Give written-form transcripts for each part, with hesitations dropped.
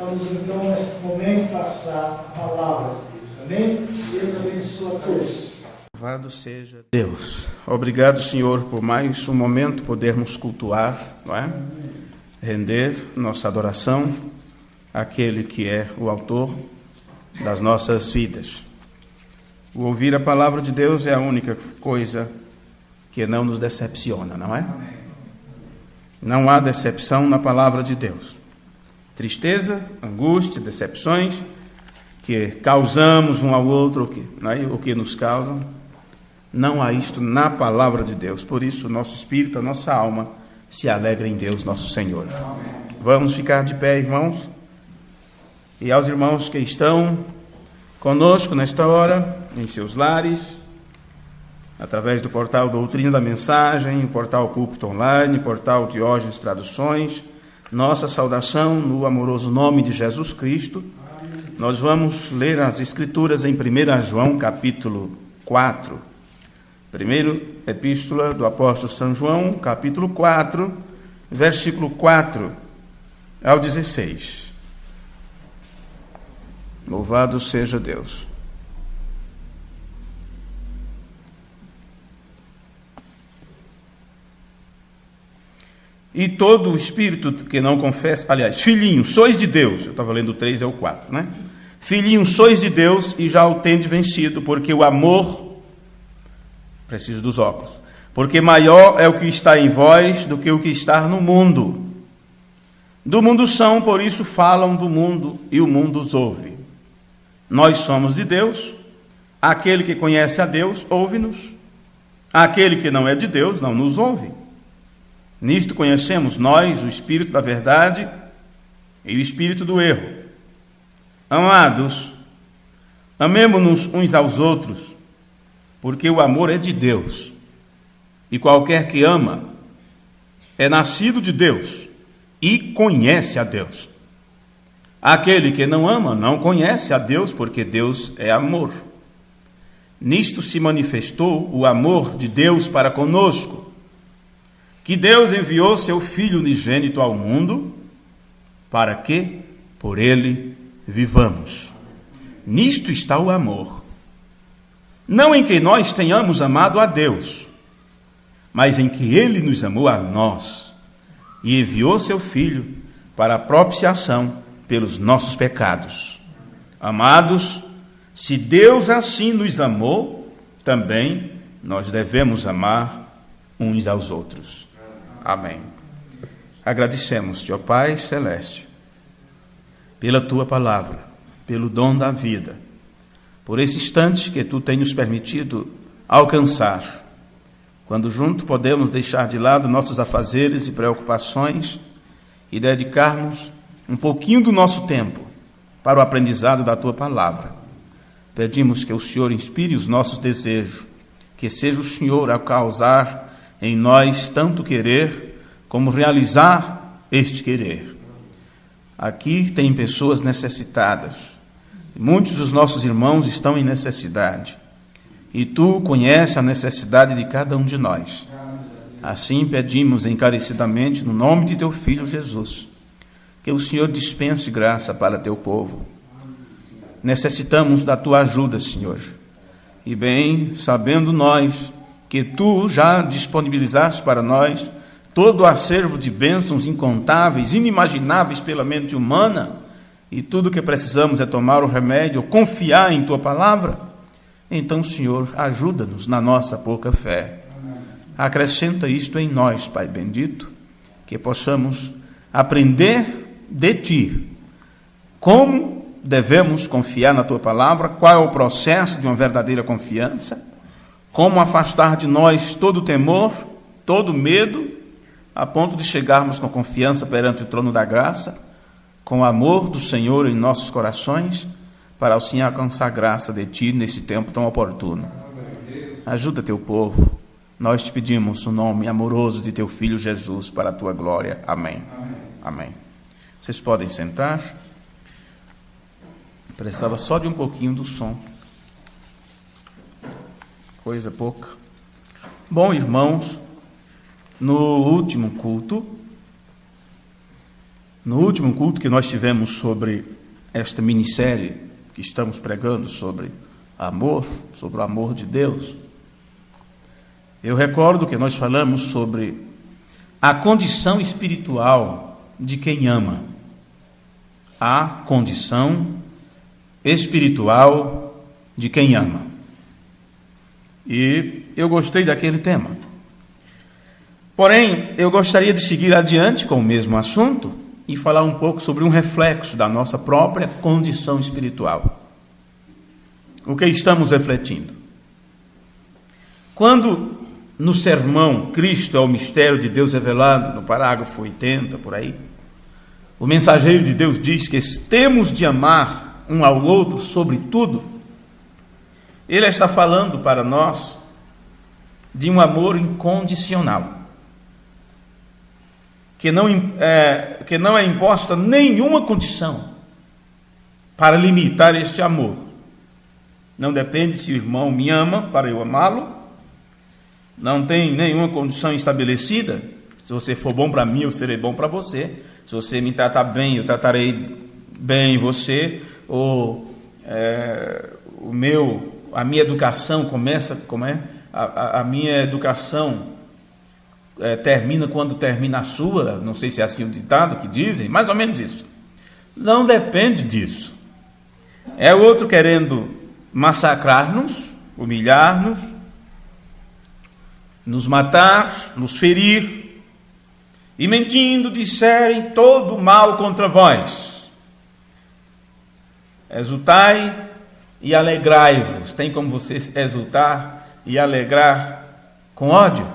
Vamos então, nesse momento, passar a palavra de Deus. Amém? Deus abençoe a todos. Louvado seja Deus. Obrigado, Senhor, por mais um momento podermos cultuar, não é? Render nossa adoração àquele que é o autor das nossas vidas. O ouvir a palavra de Deus é a única coisa que não nos decepciona, não é? Não há decepção na palavra de Deus. Tristeza, angústia, decepções que causamos um ao outro, o que nos causam, não há isto na palavra de Deus. Por isso, nosso espírito, a nossa alma se alegra em Deus, nosso Senhor. Vamos ficar de pé, irmãos. E aos irmãos que estão conosco nesta hora, em seus lares, através do portal Doutrina da Mensagem, o portal Púlpito Online, o portal Diógenes Traduções, nossa saudação no amoroso nome de Jesus Cristo. Nós vamos ler as Escrituras em 1 João, capítulo 4. Primeira epístola do apóstolo São João, capítulo 4, versículo 4 ao 16. Louvado seja Deus. E todo o espírito que não confessa, aliás, filhinhos, sois de Deus, eu estava lendo o 3 e o 4, né? Filhinhos, sois de Deus e já o tendes vencido, porque o amor, preciso dos óculos, porque maior é o que está em vós do que o que está no mundo. Do mundo são, por isso falam do mundo e o mundo os ouve. Nós somos de Deus, aquele que conhece a Deus, ouve-nos, aquele que não é de Deus, não nos ouve. Nisto conhecemos nós o espírito da verdade e o espírito do erro. Amados, amemo-nos uns aos outros, porque o amor é de Deus. E qualquer que ama é nascido de Deus e conhece a Deus. Aquele que não ama não conhece a Deus, porque Deus é amor. Nisto se manifestou o amor de Deus para conosco, que Deus enviou seu Filho unigênito ao mundo, para que por ele vivamos. Nisto está o amor. Não em que nós tenhamos amado a Deus, mas em que ele nos amou a nós, e enviou seu Filho para a propiciação pelos nossos pecados. Amados, se Deus assim nos amou, também nós devemos amar uns aos outros. Amém. Agradecemos-te, ó Pai Celeste, pela Tua palavra, pelo dom da vida, por esse instante que Tu tens nos permitido alcançar, quando junto podemos deixar de lado nossos afazeres e preocupações e dedicarmos um pouquinho do nosso tempo para o aprendizado da Tua palavra. Pedimos que o Senhor inspire os nossos desejos, que seja o Senhor a causar em nós tanto querer como realizar este querer. Aqui tem pessoas necessitadas. Muitos dos nossos irmãos estão em necessidade. E Tu conheces a necessidade de cada um de nós. Assim pedimos encarecidamente no nome de Teu Filho Jesus, que o Senhor dispense graça para Teu povo. Necessitamos da Tua ajuda, Senhor. E bem, sabendo nós que Tu já disponibilizaste para nós todo o acervo de bênçãos incontáveis, inimagináveis pela mente humana, e tudo que precisamos é tomar o remédio, confiar em Tua palavra, então, Senhor, ajuda-nos na nossa pouca fé. Acrescenta isto em nós, Pai bendito, que possamos aprender de Ti como devemos confiar na Tua palavra, qual é o processo de uma verdadeira confiança, como afastar de nós todo temor, todo medo, a ponto de chegarmos com confiança perante o trono da graça, com o amor do Senhor em nossos corações, para assim alcançar graça de Ti nesse tempo tão oportuno. Ajuda Teu povo. Nós Te pedimos o nome amoroso de Teu Filho Jesus, para a Tua glória. Amém. Amém. Vocês podem sentar. Precisava só de um pouquinho do som. Coisa pouca. Bom, irmãos, no último culto, No último culto que nós tivemos sobre esta minissérie que estamos pregando sobre amor, sobre o amor de Deus, eu recordo que nós falamos sobre a condição espiritual de quem ama. A condição espiritual de quem ama. E eu gostei daquele tema. Porém, eu gostaria de seguir adiante com o mesmo assunto e falar um pouco sobre um reflexo da nossa própria condição espiritual. O que estamos refletindo? Quando no sermão Cristo é o mistério de Deus revelado, no parágrafo 80, por aí, o mensageiro de Deus diz que temos de amar um ao outro sobre tudo. Ele está falando para nós de um amor incondicional, que não é imposta nenhuma condição para limitar este amor. Não depende se o irmão me ama para eu amá-lo, não tem nenhuma condição estabelecida. Se você for bom para mim, eu serei bom para você. Se você me tratar bem, eu tratarei bem você. Ou a minha educação começa, a minha educação termina quando termina a sua. Não sei se é assim o ditado que dizem, mais ou menos isso. Não depende disso. É o outro querendo massacrar-nos, humilhar-nos, nos matar, nos ferir, e mentindo disserem todo mal contra vós. Exultai e alegrai-vos. Tem como você exultar e alegrar com ódio?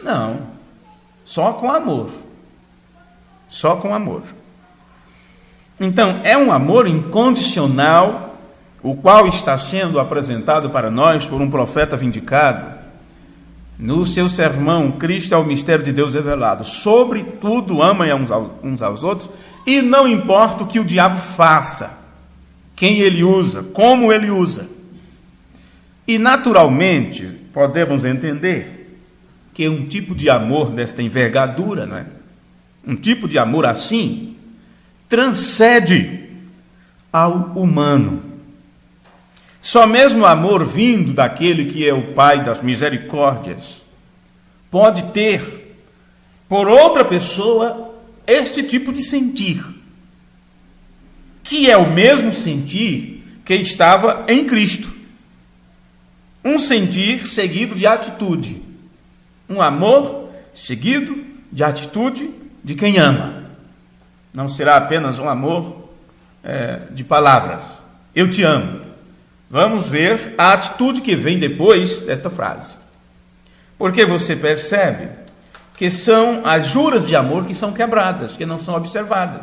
Não, só com amor. Só com amor. Então, é um amor incondicional, o qual está sendo apresentado para nós por um profeta vindicado no seu sermão, Cristo é o mistério de Deus revelado. Sobretudo, amem uns aos outros, e não importa o que o diabo faça, quem ele usa, como ele usa. E, naturalmente, podemos entender que um tipo de amor desta envergadura, não é? Um tipo de amor assim, transcende ao humano. Só mesmo o amor vindo daquele que é o Pai das misericórdias pode ter por outra pessoa este tipo de sentir, que é o mesmo sentir que estava em Cristo. Um sentir seguido de atitude. Um amor seguido de atitude de quem ama. Não será apenas um amor de palavras. Eu te amo. Vamos ver a atitude que vem depois desta frase. Porque você percebe que são as juras de amor que são quebradas, que não são observadas.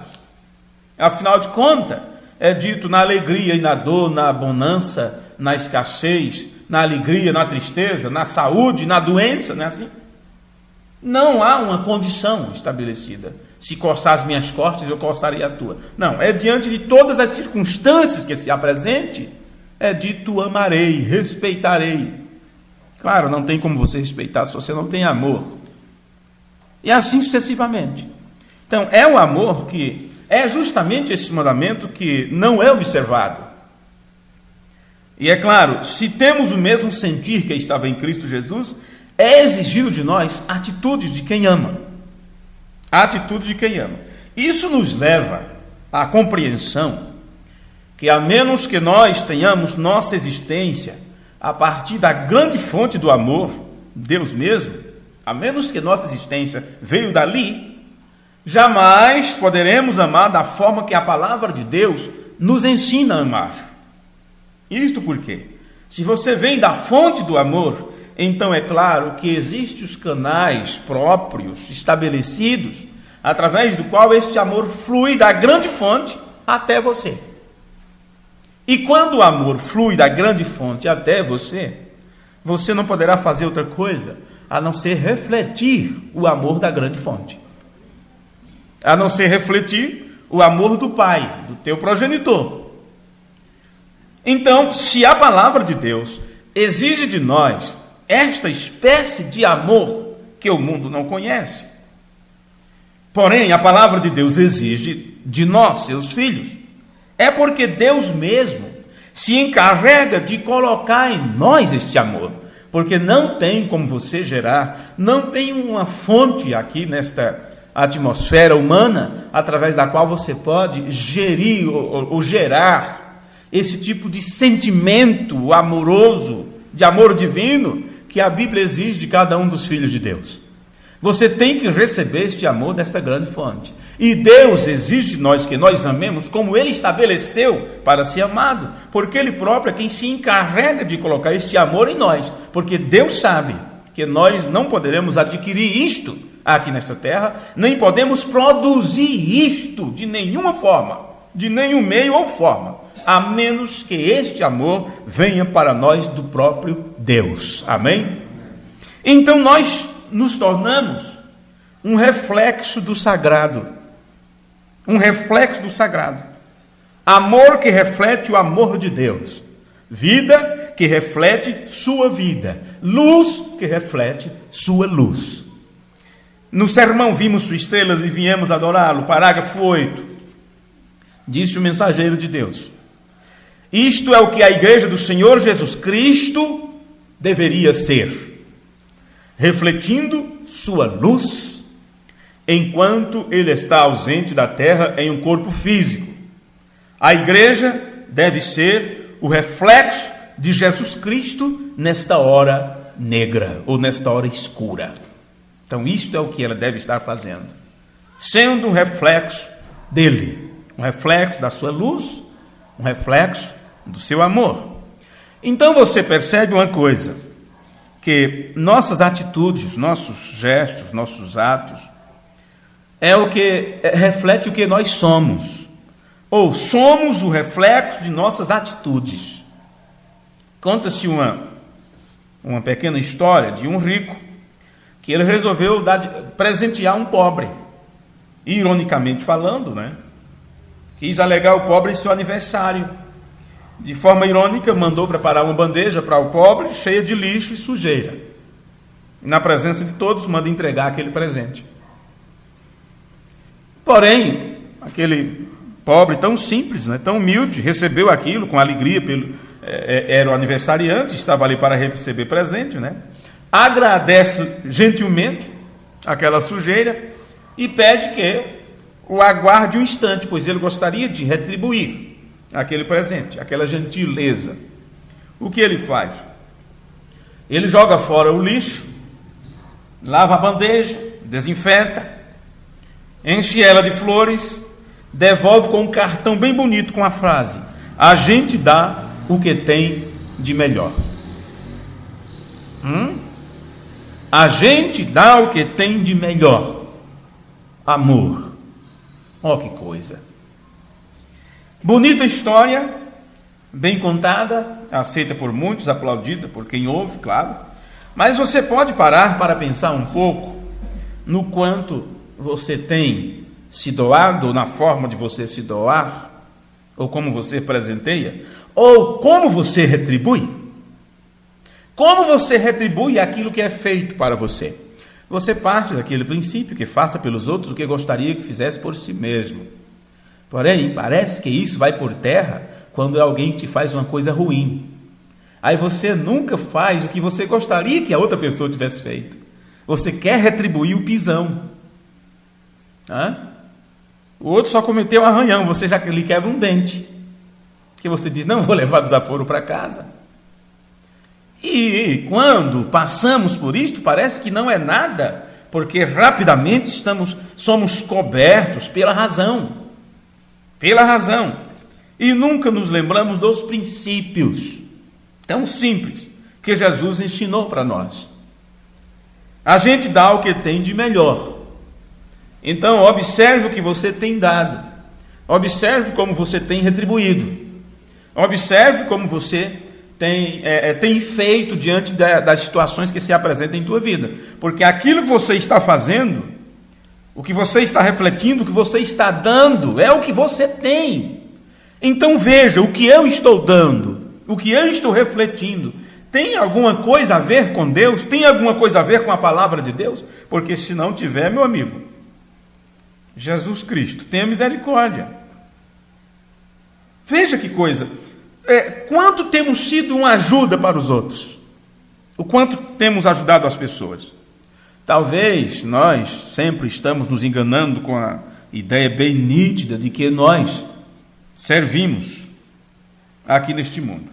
Afinal de contas, é dito na alegria e na dor, na bonança, na escassez, na alegria, na tristeza, na saúde, na doença, não é assim? Não há uma condição estabelecida. Se coçar as minhas costas, eu coçarei a tua. Não, é diante de todas as circunstâncias que se apresente, é dito amarei, respeitarei. Claro, não tem como você respeitar se você não tem amor. E assim sucessivamente. Então, é um amor que é justamente esse mandamento que não é observado. E é claro, se temos o mesmo sentir que estava em Cristo Jesus, é exigido de nós atitudes de quem ama. A atitude de quem ama. Isso nos leva à compreensão que a menos que nós tenhamos nossa existência a partir da grande fonte do amor, Deus mesmo, a menos que nossa existência veio dali, jamais poderemos amar da forma que a palavra de Deus nos ensina a amar. Isto porque, se você vem da fonte do amor, então é claro que existem os canais próprios, estabelecidos, através do qual este amor flui da grande fonte até você. E quando o amor flui da grande fonte até você, você não poderá fazer outra coisa a não ser refletir o amor da grande fonte. A não ser refletir o amor do Pai, do teu progenitor. Então, se a palavra de Deus exige de nós esta espécie de amor que o mundo não conhece, Porém, a palavra de Deus exige de nós, seus filhos. É porque Deus mesmo se encarrega de colocar em nós este amor. Porque não tem como você gerar, não tem uma fonte aqui nesta atmosfera humana através da qual você pode gerir ou gerar esse tipo de sentimento amoroso, de amor divino, que a Bíblia exige de cada um dos filhos de Deus. Você tem que receber este amor desta grande fonte. E Deus exige de nós que nós amemos como Ele estabeleceu para ser amado, porque Ele próprio é quem se encarrega de colocar este amor em nós, porque Deus sabe que nós não poderemos adquirir isto aqui nesta terra, nem podemos produzir isto de nenhuma forma, de nenhum meio ou forma, a menos que este amor venha para nós do próprio Deus. Amém? Então nós nos tornamos um reflexo do sagrado. Um reflexo do sagrado. Amor que reflete o amor de Deus. Vida que reflete sua vida. Luz que reflete sua luz. No sermão vimos suas estrelas e viemos adorá-lo. Parágrafo 8. Disse o mensageiro de Deus: isto é o que a igreja do Senhor Jesus Cristo deveria ser, refletindo sua luz, enquanto ele está ausente da terra em um corpo físico. A igreja deve ser o reflexo de Jesus Cristo nesta hora negra, ou nesta hora escura. Então isto é o que ela deve estar fazendo, sendo um reflexo dele, um reflexo da sua luz, um reflexo do seu amor. Então você percebe uma coisa, que nossas atitudes, nossos gestos, nossos atos, é o que reflete o que nós somos, ou somos o reflexo de nossas atitudes. Conta-se uma pequena história de um rico, que ele resolveu presentear um pobre, ironicamente falando, né? Quis alegar o pobre em seu aniversário. De forma irônica, mandou preparar uma bandeja para o pobre, cheia de lixo e sujeira. E na presença de todos, manda entregar aquele presente. Porém, aquele pobre tão simples, né, tão humilde, recebeu aquilo com alegria, era o aniversariante, estava ali para receber presente, né? Agradece gentilmente aquela sujeira e pede que o aguarde um instante, pois ele gostaria de retribuir aquele presente, aquela gentileza. O que ele faz? Ele joga fora o lixo, lava a bandeja, desinfeta, enche ela de flores, devolve com um cartão bem bonito com a frase: a gente dá o que tem de melhor. A gente dá o que tem de melhor. Amor. Oh, que coisa. Bonita história, bem contada, aceita por muitos, aplaudida por quem ouve, claro. Mas você pode parar para pensar um pouco no quanto você tem se doado, ou na forma de você se doar, ou como você presenteia, ou como você retribui. Como você retribui aquilo que é feito para você? Você parte daquele princípio que faça pelos outros o que gostaria que fizesse por si mesmo. Porém, parece que isso vai por terra quando é alguém que te faz uma coisa ruim. Aí você nunca faz o que você gostaria que a outra pessoa tivesse feito. Você quer retribuir o pisão. O outro só cometeu um arranhão, você já lhe quebra um dente. Que você diz: não vou levar desaforo para casa. E quando passamos por isto, parece que não é nada, porque rapidamente somos cobertos pela razão. Pela razão. E nunca nos lembramos dos princípios tão simples que Jesus ensinou para nós. A gente dá o que tem de melhor. Então, observe o que você tem dado. Observe como você tem retribuído. Observe como você tem feito diante das situações que se apresentam em tua vida. Porque aquilo que você está fazendo, o que você está refletindo, o que você está dando, é o que você tem. Então veja, o que eu estou dando, o que eu estou refletindo, tem alguma coisa a ver com Deus? Tem alguma coisa a ver com a palavra de Deus? Porque se não tiver, meu amigo, Jesus Cristo, tenha misericórdia. Veja que coisa. Quanto temos sido uma ajuda para os outros? O quanto temos ajudado as pessoas? Talvez nós sempre estamos nos enganando com a ideia bem nítida de que nós servimos aqui neste mundo.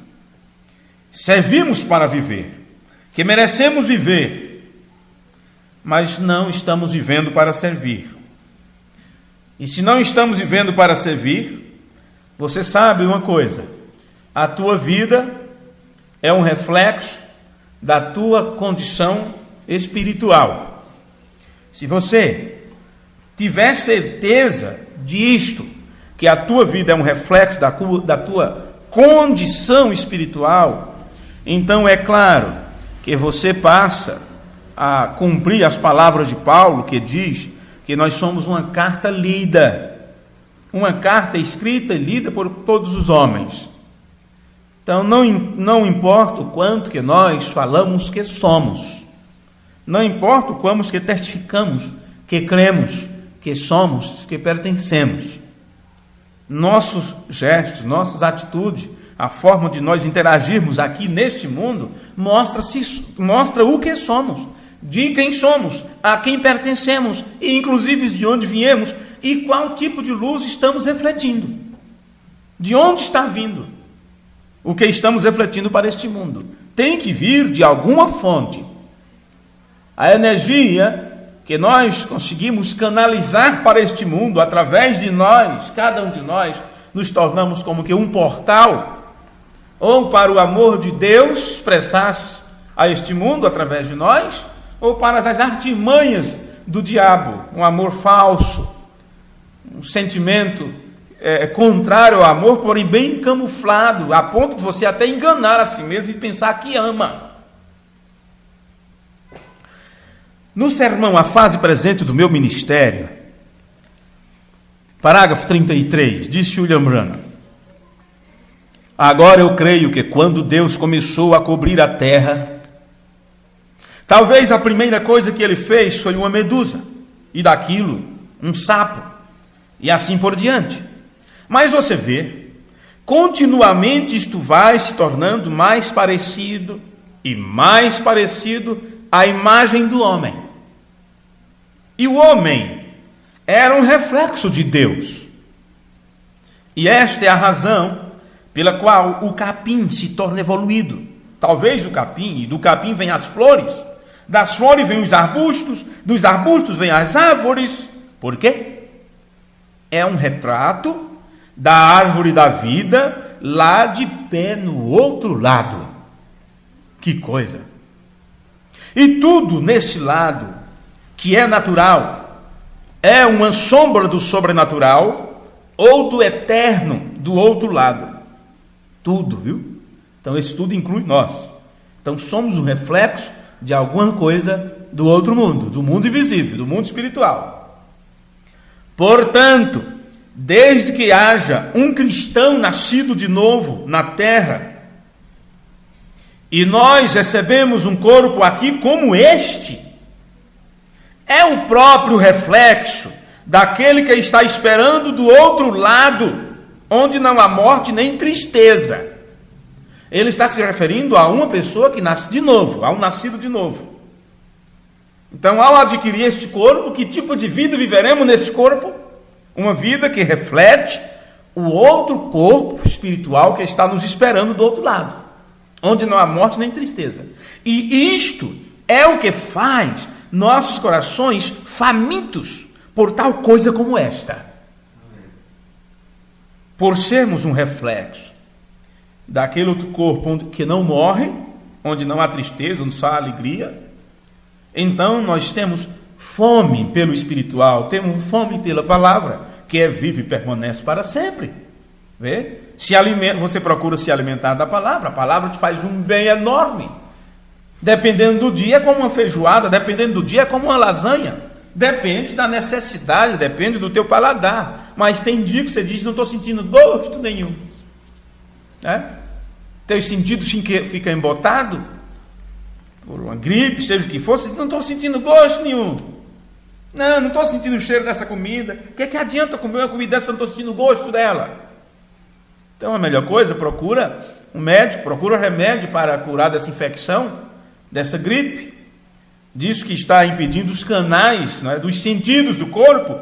Servimos para viver, que merecemos viver, mas não estamos vivendo para servir. E se não estamos vivendo para servir, você sabe uma coisa: a tua vida é um reflexo da tua condição espiritual. Se você tiver certeza disto, que a tua vida é um reflexo da tua condição espiritual, então é claro que você passa a cumprir as palavras de Paulo, que diz que nós somos uma carta lida, uma carta escrita e lida por todos os homens. Então não importa o quanto que nós falamos que somos, não importa o quanto que testificamos, que cremos, que somos, que pertencemos. Nossos gestos, nossas atitudes, a forma de nós interagirmos aqui neste mundo mostra o que somos, de quem somos, a quem pertencemos e inclusive de onde viemos e qual tipo de luz estamos refletindo, de onde está vindo o que estamos refletindo para este mundo. Tem que vir de alguma fonte. A energia que nós conseguimos canalizar para este mundo, através de nós, cada um de nós, nos tornamos como que um portal, ou para o amor de Deus expressar-se a este mundo através de nós, ou para as artimanhas do diabo, um amor falso, um sentimento contrário ao amor, porém bem camuflado, a ponto de você até enganar a si mesmo e pensar que ama. No sermão A Fase Presente do Meu Ministério, parágrafo 33, disse William Branham: agora eu creio que quando Deus começou a cobrir a terra, talvez a primeira coisa que ele fez foi uma medusa, e daquilo um sapo, e assim por diante. Mas você vê, continuamente isto vai se tornando mais parecido e mais parecido à imagem do homem. E o homem era um reflexo de Deus. E esta é a razão pela qual o capim se torna evoluído. Talvez o capim, e do capim vêm as flores, das flores vêm os arbustos, dos arbustos vêm as árvores. Por quê? É um retrato da árvore da vida lá de pé no outro lado. Que coisa! E tudo nesse lado, que é natural, é uma sombra do sobrenatural ou do eterno do outro lado. Tudo, viu? Então esse tudo inclui nós. Então somos um reflexo de alguma coisa do outro mundo, do mundo invisível, do mundo espiritual. Portanto, desde que haja um cristão nascido de novo na terra, e nós recebemos um corpo aqui como este, é o próprio reflexo daquele que está esperando do outro lado, onde não há morte nem tristeza. Ele está se referindo a uma pessoa que nasce de novo, a um nascido de novo. Então, ao adquirir este corpo, que tipo de vida viveremos nesse corpo? Uma vida que reflete o outro corpo espiritual que está nos esperando do outro lado, onde não há morte nem tristeza. E isto é o que faz nossos corações famintos por tal coisa como esta. Por sermos um reflexo daquele outro corpo que não morre, onde não há tristeza, onde só há alegria, então nós temos fome pelo espiritual, temos fome pela palavra, que é viva e permanece para sempre. Vê? Você procura se alimentar da palavra, a palavra te faz um bem enorme. Dependendo do dia é como uma feijoada, dependendo do dia é como uma lasanha. Depende da necessidade, depende do teu paladar. Mas tem dia que você diz: não estou sentindo gosto nenhum. Teus sentidos ficam embotados por uma gripe, seja o que for, você diz: não estou sentindo gosto nenhum. Não estou sentindo o cheiro dessa comida. O que adianta comer uma comida dessa se eu não estou sentindo o gosto dela? Então a melhor coisa, procura um médico, procura remédio para curar dessa infecção, dessa gripe, disso que está impedindo os canais, não é, dos sentidos do corpo,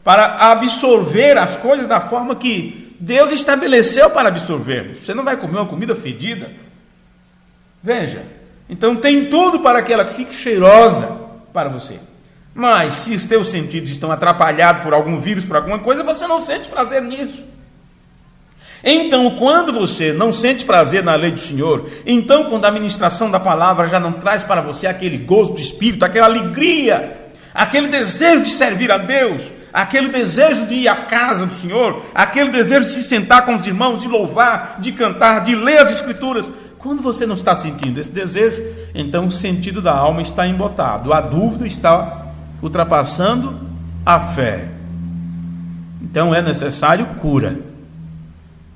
para absorver as coisas da forma que Deus estabeleceu para absorvermos. Você não vai comer uma comida fedida. Veja, então tem tudo para que ela fique cheirosa para você. Mas se os teus sentidos estão atrapalhados por algum vírus, por alguma coisa, você não sente prazer nisso. Então, quando você não sente prazer na lei do Senhor, então quando a ministração da palavra já não traz para você aquele gozo do Espírito, aquela alegria, aquele desejo de servir a Deus, aquele desejo de ir à casa do Senhor, aquele desejo de se sentar com os irmãos, de louvar, de cantar, de ler as Escrituras, quando você não está sentindo esse desejo, então o sentido da alma está embotado, a dúvida está ultrapassando a fé. Então é necessário cura.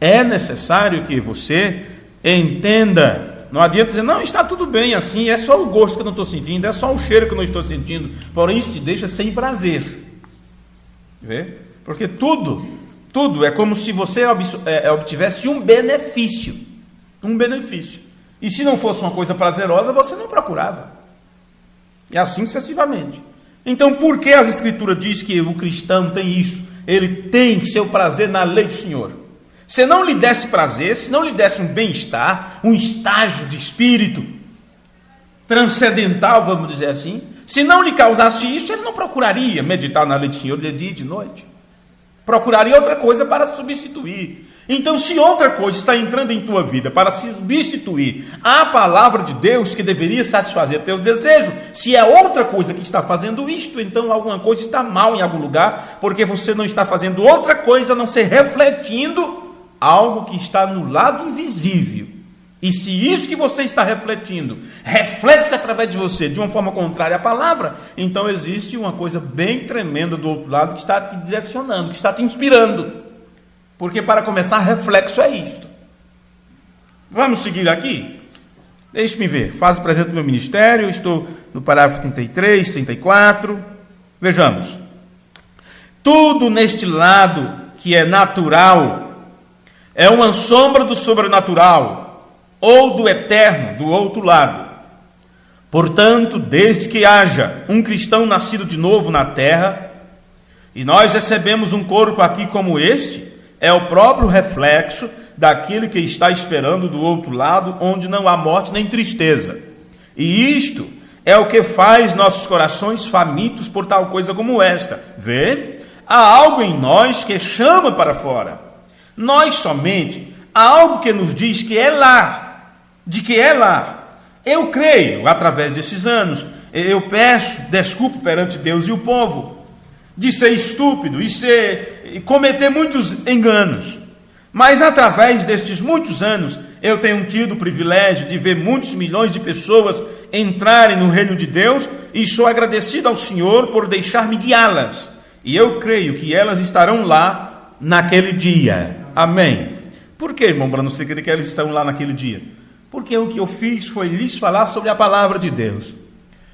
É necessário que você entenda. Não adianta dizer, não, está tudo bem assim, é só o gosto que eu não estou sentindo, é só o cheiro que eu não estou sentindo. Porém, isso te deixa sem prazer. Vê? Porque tudo é como se você obtivesse um benefício. Um benefício. E se não fosse uma coisa prazerosa, você não procurava. E assim sucessivamente. Então, por que as Escrituras dizem que o cristão tem isso? Ele tem seu prazer na lei do Senhor. Se não lhe desse prazer, se não lhe desse um bem-estar, um estágio de espírito transcendental, vamos dizer assim, se não lhe causasse isso, ele não procuraria meditar na lei do Senhor de dia e de noite. Procuraria outra coisa para substituir. Então, se outra coisa está entrando em tua vida para substituir a palavra de Deus que deveria satisfazer teus desejos, se é outra coisa que está fazendo isto, então alguma coisa está mal em algum lugar, porque você não está fazendo outra coisa a não ser refletindo algo que está no lado invisível. E se isso que você está refletindo reflete-se através de você de uma forma contrária à palavra, então existe uma coisa bem tremenda do outro lado que está te direcionando, que está te inspirando. Porque para começar, reflexo é isto. Vamos seguir aqui? Deixe-me ver. Fase presente do meu ministério, estou no parágrafo 33, 34. Vejamos. Tudo neste lado que é natural é uma sombra do sobrenatural ou do eterno do outro lado. Portanto, desde que haja um cristão nascido de novo na terra, e nós recebemos um corpo aqui como este, é o próprio reflexo daquele que está esperando do outro lado, onde não há morte nem tristeza. E isto é o que faz nossos corações famintos por tal coisa como esta. Vê? Há algo em nós que chama para fora. Nós somente, há algo que nos diz que é lá, de que é lá. Eu creio, através desses anos, eu peço desculpa perante Deus e o povo, de ser estúpido e cometer muitos enganos. Mas através destes muitos anos, eu tenho tido o privilégio de ver muitos milhões de pessoas entrarem no reino de Deus e sou agradecido ao Senhor por deixar-me guiá-las. E eu creio que elas estarão lá naquele dia. Amém. Por que, irmão Bruno, você crê que elas estão lá naquele dia? Porque o que eu fiz foi lhes falar sobre a palavra de Deus.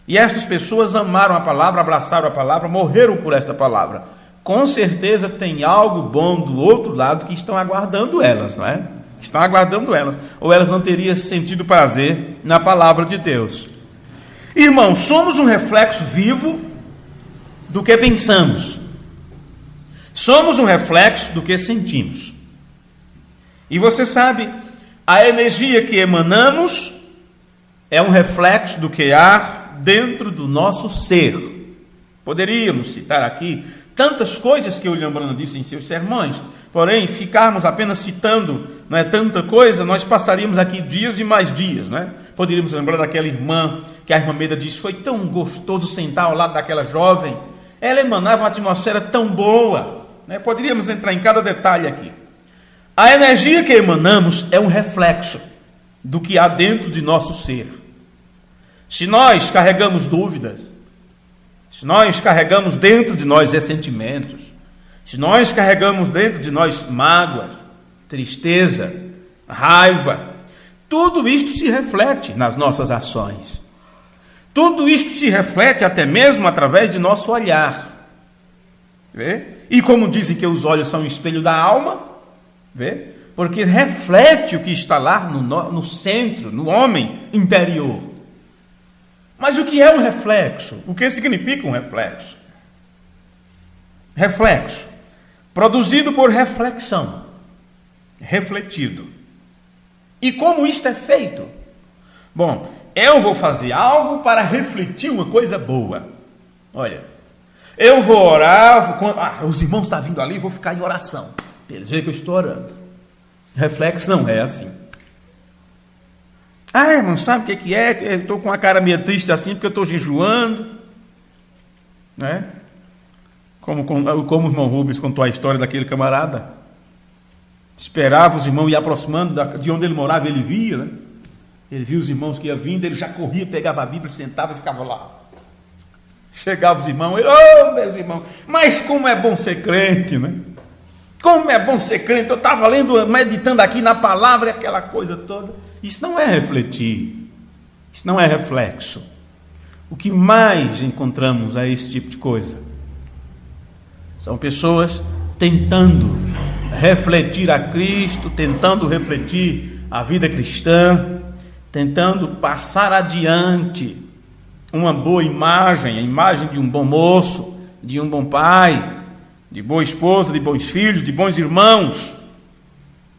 E estas pessoas amaram a palavra, abraçaram a palavra, morreram por esta palavra. Com certeza tem algo bom do outro lado que estão aguardando elas, não é? Estão aguardando elas. Ou elas não teriam sentido prazer na palavra de Deus. Irmãos, somos um reflexo vivo do que pensamos. Somos um reflexo do que sentimos. E você sabe, a energia que emanamos é um reflexo do que há dentro do nosso ser. Poderíamos citar aqui tantas coisas que o William Branham disse em seus sermões, porém, ficarmos apenas citando, não é, tanta coisa, nós passaríamos aqui dias e mais dias, não é? Poderíamos lembrar daquela irmã, que a irmã Meida disse, foi tão gostoso sentar ao lado daquela jovem, ela emanava uma atmosfera tão boa, né? Poderíamos entrar em cada detalhe aqui. A energia que emanamos é um reflexo do que há dentro de nosso ser. Se nós carregamos dúvidas, se nós carregamos dentro de nós ressentimentos, se nós carregamos dentro de nós mágoas, tristeza, raiva, tudo isto se reflete nas nossas ações. Tudo isto se reflete até mesmo através de nosso olhar. Vê? E como dizem que os olhos são o espelho da alma, vê? Porque reflete o que está lá no centro, no homem interior. Mas o que é um reflexo? O que significa um reflexo? Reflexo, produzido por reflexão, refletido. E como isto é feito? Bom, eu vou fazer algo para refletir uma coisa boa. Olha, eu vou orar, os irmãos estão vindo ali, vou ficar em oração. Eles veem que eu estou orando. Reflexo não é assim. Irmão, sabe o que é? Eu estou com a cara meio triste assim, porque eu estou jejuando. Né? Como o irmão Rubens contou a história daquele camarada. Esperava os irmãos ir aproximando de onde ele morava, ele via, né? Ele via os irmãos que iam vindo, ele já corria, pegava a Bíblia, sentava e ficava lá. Chegava os irmãos, ele, meus irmãos, mas como é bom ser crente, né? Como é bom ser crente, eu estava lendo, meditando aqui na palavra, aquela coisa toda. Isso não é refletir, isso não é reflexo. O que mais encontramos é esse tipo de coisa. São pessoas tentando refletir a Cristo, tentando refletir a vida cristã, tentando passar adiante uma boa imagem, a imagem de um bom moço, de um bom pai, de boa esposa, de bons filhos, de bons irmãos,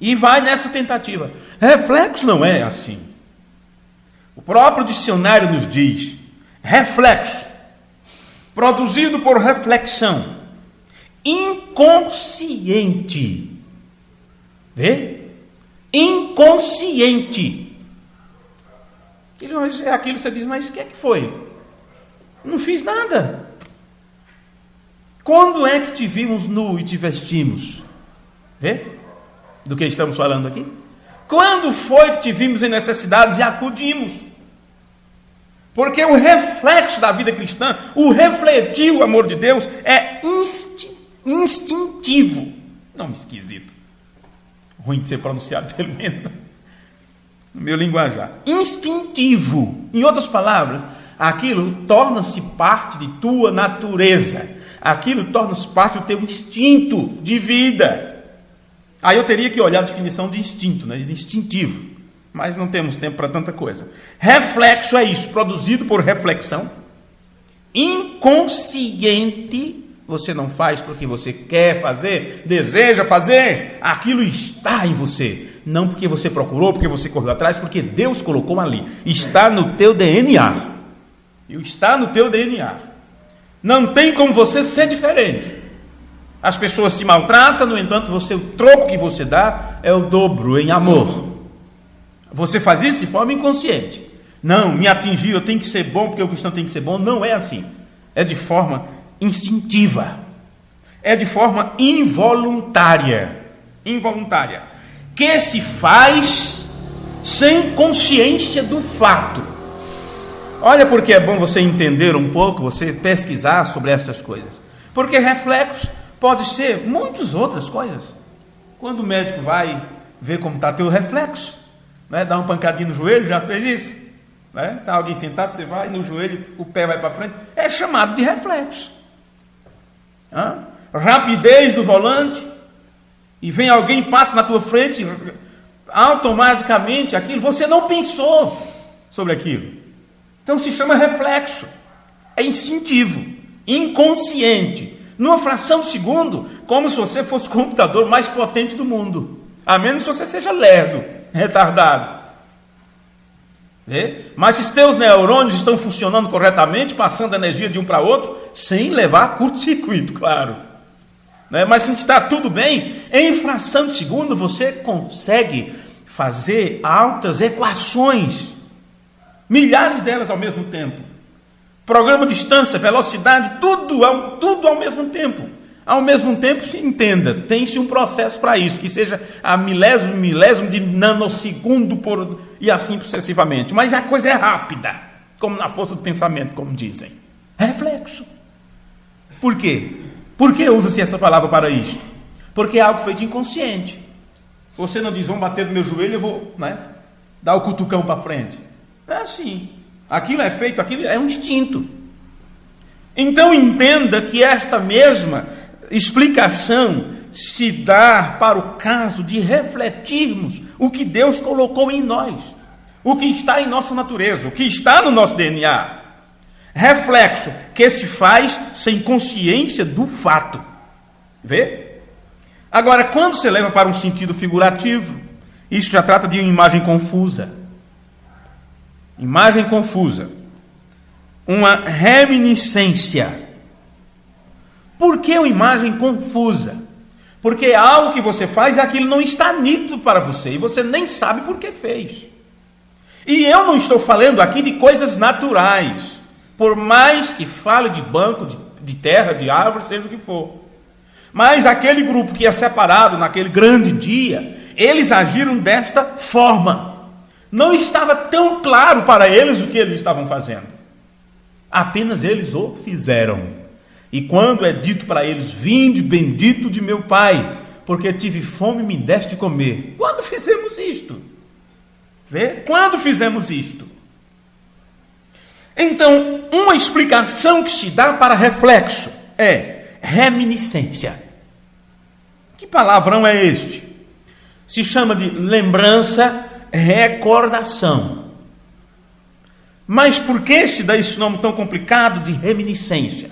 e vai nessa tentativa. Reflexo não é assim. O próprio dicionário nos diz: reflexo, produzido por reflexão, inconsciente. Vê? Inconsciente. É aquilo que você diz, mas o que é que foi? Não fiz nada. Quando é que te vimos nu e te vestimos? Vê? Do que estamos falando aqui? Quando foi que te vimos em necessidades e acudimos? Porque o reflexo da vida cristã, o refletir o amor de Deus é instintivo. Não, esquisito. Ruim de ser pronunciado pelo menos no meu linguajar. Instintivo. Em outras palavras, aquilo torna-se parte de tua natureza. Aquilo torna-se parte do teu instinto de vida. Aí eu teria que olhar a definição de instinto, né? De instintivo. Mas não temos tempo para tanta coisa. Reflexo é isso, produzido por reflexão. Inconsciente. Você não faz porque você quer fazer, deseja fazer. Aquilo está em você. Não porque você procurou, porque você correu atrás, porque Deus colocou ali. Está no teu DNA. E está no teu DNA. Não tem como você ser diferente. As pessoas te maltratam, no entanto, o troco que você dá é o dobro em amor. Você faz isso de forma inconsciente. Não, me atingir, eu tenho que ser bom, porque o cristão tem que ser bom. Não é assim. É de forma instintiva. É de forma involuntária. Involuntária. Que se faz sem consciência do fato. Olha porque é bom você entender um pouco, você pesquisar sobre estas coisas. Porque reflexo pode ser muitas outras coisas. Quando o médico vai ver como está teu reflexo, né? Dá um pancadinho no joelho, já fez isso? Né? Está alguém sentado, você vai no joelho, o pé vai para frente. É chamado de reflexo. Rapidez no volante, e vem alguém, passa na tua frente, automaticamente aquilo, você não pensou sobre aquilo. Então se chama reflexo. É instintivo, inconsciente. Numa fração de segundo, como se você fosse o computador mais potente do mundo. A menos que você seja lerdo, retardado. Mas se teus neurônios estão funcionando corretamente, passando energia de um para outro, sem levar curto-circuito, claro. Mas se está tudo bem, em fração de segundo você consegue fazer altas equações, milhares delas ao mesmo tempo. Programa, distância, velocidade, tudo ao mesmo tempo. Ao mesmo tempo, se entenda, tem-se um processo para isso, que seja a milésimo de nanosegundo e assim sucessivamente. Mas a coisa é rápida, como na força do pensamento, como dizem. Reflexo. Por quê? Por que usa-se essa palavra para isto? Porque é algo feito inconsciente. Você não diz, vão bater no meu joelho, eu vou dar o cutucão para frente. É assim. Aquilo é feito, aquilo é um instinto. Então entenda que esta mesma explicação se dá para o caso de refletirmos o que Deus colocou em nós, o que está em nossa natureza, o que está no nosso DNA. Reflexo que se faz sem consciência do fato. Vê? Agora, quando você leva para um sentido figurativo, isso já trata de uma imagem confusa. Imagem confusa. Uma reminiscência. Por que uma imagem confusa? Porque algo que você faz, aquilo não está nítido para você, e você nem sabe por que fez. E eu não estou falando aqui de coisas naturais, por mais que fale de banco, de terra, de árvore, seja o que for. Mas aquele grupo que é separado naquele grande dia, eles agiram desta forma. Não estava tão claro para eles o que eles estavam fazendo. Apenas eles o fizeram. E quando é dito para eles: vinde bendito de meu Pai, porque tive fome e me deste de comer. Quando fizemos isto? Vê? Quando fizemos isto? Então, uma explicação que se dá para reflexo é reminiscência. Que palavrão é este? Se chama de lembrança, recordação. Mas por que se dá esse nome tão complicado de reminiscência?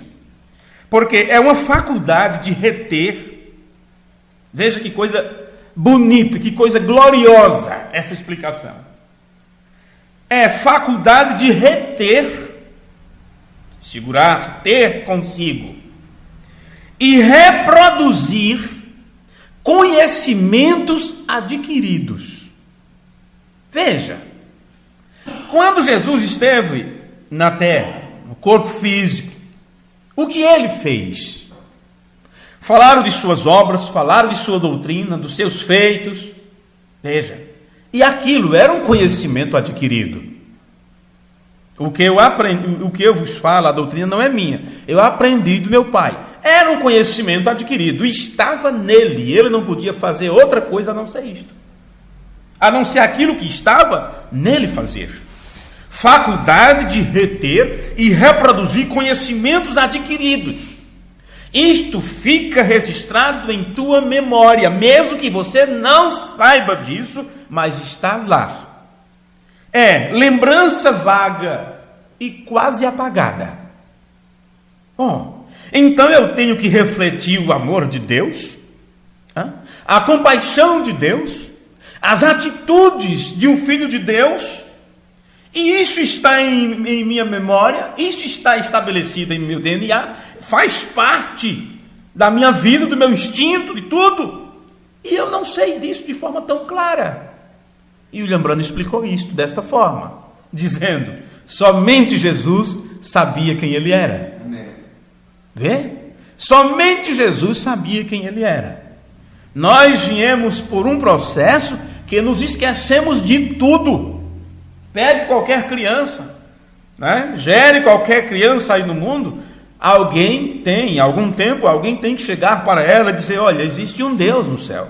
Porque é uma faculdade de reter. Veja que coisa bonita, que coisa gloriosa essa explicação. É faculdade de reter, segurar, ter consigo, e reproduzir conhecimentos adquiridos. Veja, quando Jesus esteve na terra, no corpo físico, o que ele fez? Falaram de suas obras, falaram de sua doutrina, dos seus feitos. Veja, e aquilo era um conhecimento adquirido. O que eu aprendi, o que eu vos falo, a doutrina não é minha, eu aprendi do meu Pai. Era um conhecimento adquirido, estava nele, ele não podia fazer outra coisa a não ser isto, a não ser aquilo que estava nele fazer. Faculdade de reter e reproduzir conhecimentos adquiridos. Isto fica registrado em tua memória, mesmo que você não saiba disso, mas está lá. É lembrança vaga e quase apagada. Bom, então eu tenho que refletir o amor de Deus, a compaixão de Deus, as atitudes de um filho de Deus, e isso está em minha memória, isso está estabelecido em meu DNA, faz parte da minha vida, do meu instinto, de tudo, e eu não sei disso de forma tão clara. E o William Branham explicou isto desta forma, dizendo: somente Jesus sabia quem ele era. Vê? Somente Jesus sabia quem ele era. Nós viemos por um processo que nos esquecemos de tudo. Pegue qualquer criança, né? Gere qualquer criança aí no mundo, alguém tem que chegar para ela e dizer: olha, existe um Deus no céu,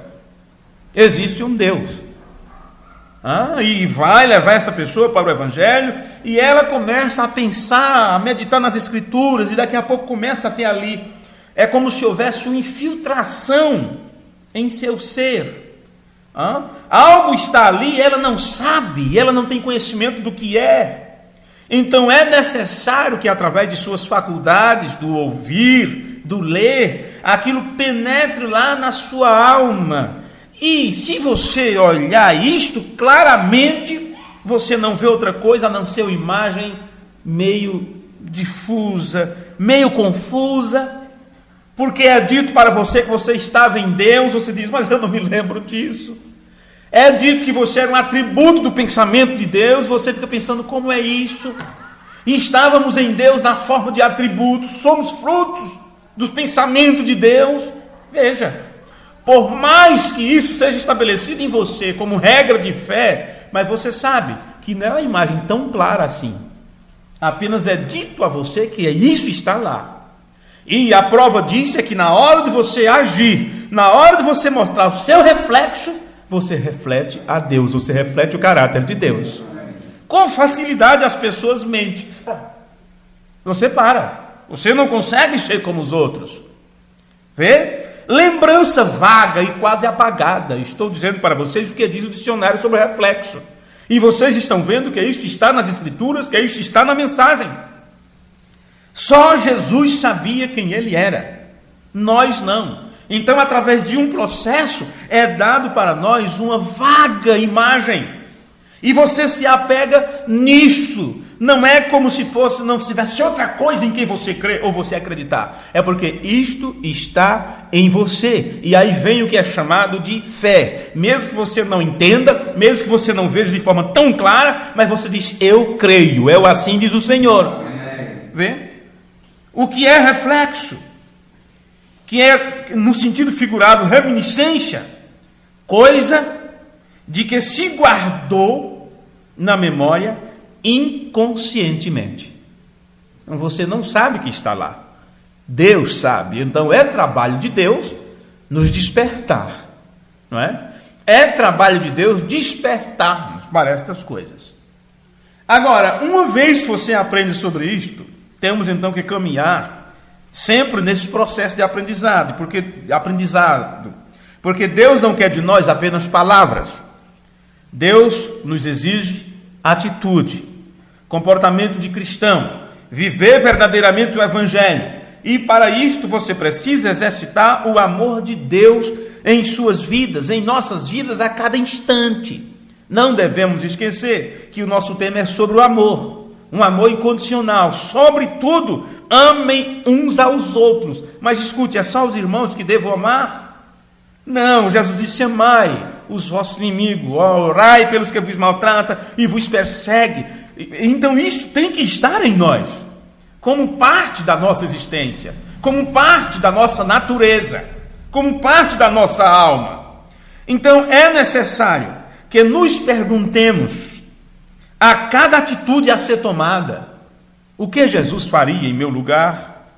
existe um Deus. E vai levar esta pessoa para o Evangelho, e ela começa a pensar, a meditar nas Escrituras, e daqui a pouco começa a ter ali, é como se houvesse uma infiltração em seu ser. Algo está ali, ela não sabe, ela não tem conhecimento do que é. Então é necessário que através de suas faculdades, do ouvir, do ler, aquilo penetre lá na sua alma. E se você olhar isto claramente, você não vê outra coisa a não ser uma imagem meio difusa, meio confusa, porque é dito para você que você estava em Deus, você diz: mas eu não me lembro disso. É dito que você era um atributo do pensamento de Deus, você fica pensando: como é isso? E estávamos em Deus na forma de atributos, somos frutos dos pensamentos de Deus. Veja, por mais que isso seja estabelecido em você como regra de fé, mas você sabe que não é uma imagem tão clara assim. Apenas é dito a você que isso está lá. E a prova disso é que na hora de você agir, na hora de você mostrar o seu reflexo, você reflete a Deus, você reflete o caráter de Deus. Com facilidade as pessoas mentem. Você para. Você não consegue ser como os outros. Vê? Lembrança vaga e quase apagada. Estou dizendo para vocês o que diz o dicionário sobre reflexo. E vocês estão vendo que isso está nas Escrituras, que isso está na mensagem. Só Jesus sabia quem ele era. Nós não. Então, através de um processo, é dado para nós uma vaga imagem. E você se apega nisso. Não é como se não tivesse outra coisa em quem você crê ou você acreditar. É porque isto está em você. E aí vem o que é chamado de fé. Mesmo que você não entenda, mesmo que você não veja de forma tão clara, mas você diz, eu creio, assim diz o Senhor. Vê? O que é reflexo? Que é, no sentido figurado, reminiscência. Coisa de que se guardou na memória inconscientemente. Então você não sabe que está lá. Deus sabe. Então é trabalho de Deus nos despertar. Não é? É trabalho de Deus despertar-nos para estas coisas. Agora, uma vez que você aprende sobre isto, temos então que caminhar sempre nesse processo de aprendizado. Porque Deus não quer de nós apenas palavras. Deus nos exige atitude, comportamento de cristão, viver verdadeiramente o Evangelho. E para isto você precisa exercitar o amor de Deus em suas vidas, em nossas vidas a cada instante. Não devemos esquecer que o nosso tema é sobre o amor, um amor incondicional. Sobretudo, amem uns aos outros. Mas escute, é só os irmãos que devo amar? Não, Jesus disse, amai os vossos inimigos, orai pelos que vos maltratam e vos perseguem. Então isso tem que estar em nós, como parte da nossa existência, como parte da nossa natureza, como parte da nossa alma. Então é necessário que nos perguntemos, a cada atitude a ser tomada, o que Jesus faria em meu lugar?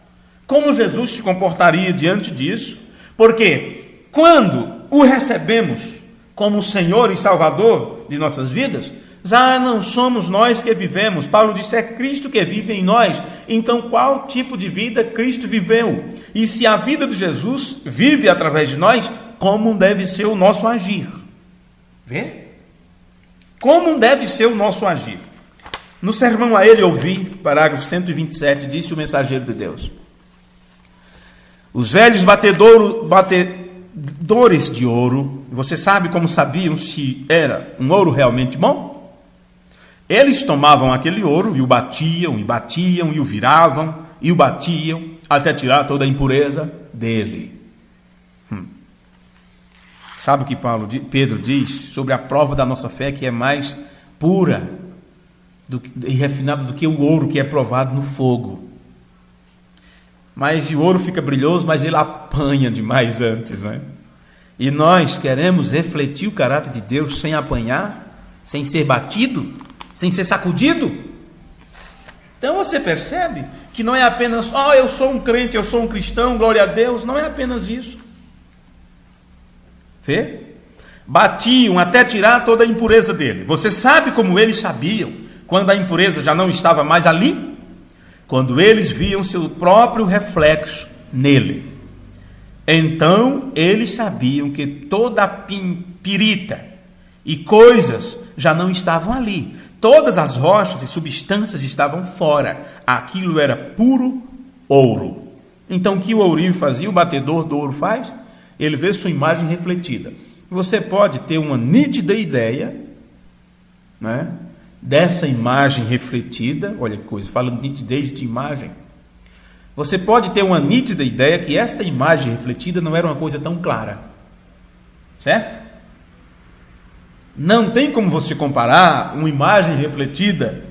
Como Jesus se comportaria diante disso? Porque quando o recebemos como Senhor e Salvador de nossas vidas, já não somos nós que vivemos. Paulo disse, é Cristo que vive em nós. Então, qual tipo de vida Cristo viveu? E se a vida de Jesus vive através de nós, como deve ser o nosso agir? Vê? Como deve ser o nosso agir? No sermão a ele ouvi, parágrafo 127, disse o mensageiro de Deus: os velhos batedores de ouro, você sabe como sabiam se era um ouro realmente bom? Eles tomavam aquele ouro e o batiam, e o viravam, e o batiam, até tirar toda a impureza dele. Sabe o que Pedro diz sobre a prova da nossa fé, que é mais pura e refinada do que o ouro que é provado no fogo? Mas o ouro fica brilhoso, mas ele apanha demais antes, né? E nós queremos refletir o caráter de Deus sem apanhar, sem ser batido, sem ser sacudido. Então você percebe que não é apenas, eu sou um crente, eu sou um cristão, glória a Deus. Não é apenas isso. Vê? Batiam até tirar toda a impureza dele. Você sabe como eles sabiam quando a impureza já não estava mais ali? Quando eles viam seu próprio reflexo nele. Então eles sabiam que toda a pirita e coisas já não estavam ali. Todas as rochas e substâncias estavam fora. Aquilo era puro ouro. Então o que o ourinho fazia, o batedor do ouro faz? Ele vê sua imagem refletida. Você pode ter uma nítida ideia, né, dessa imagem refletida. Olha que coisa, falando de nitidez de imagem. Você pode ter uma nítida ideia que esta imagem refletida não era uma coisa tão clara. Certo? Não tem como você comparar uma imagem refletida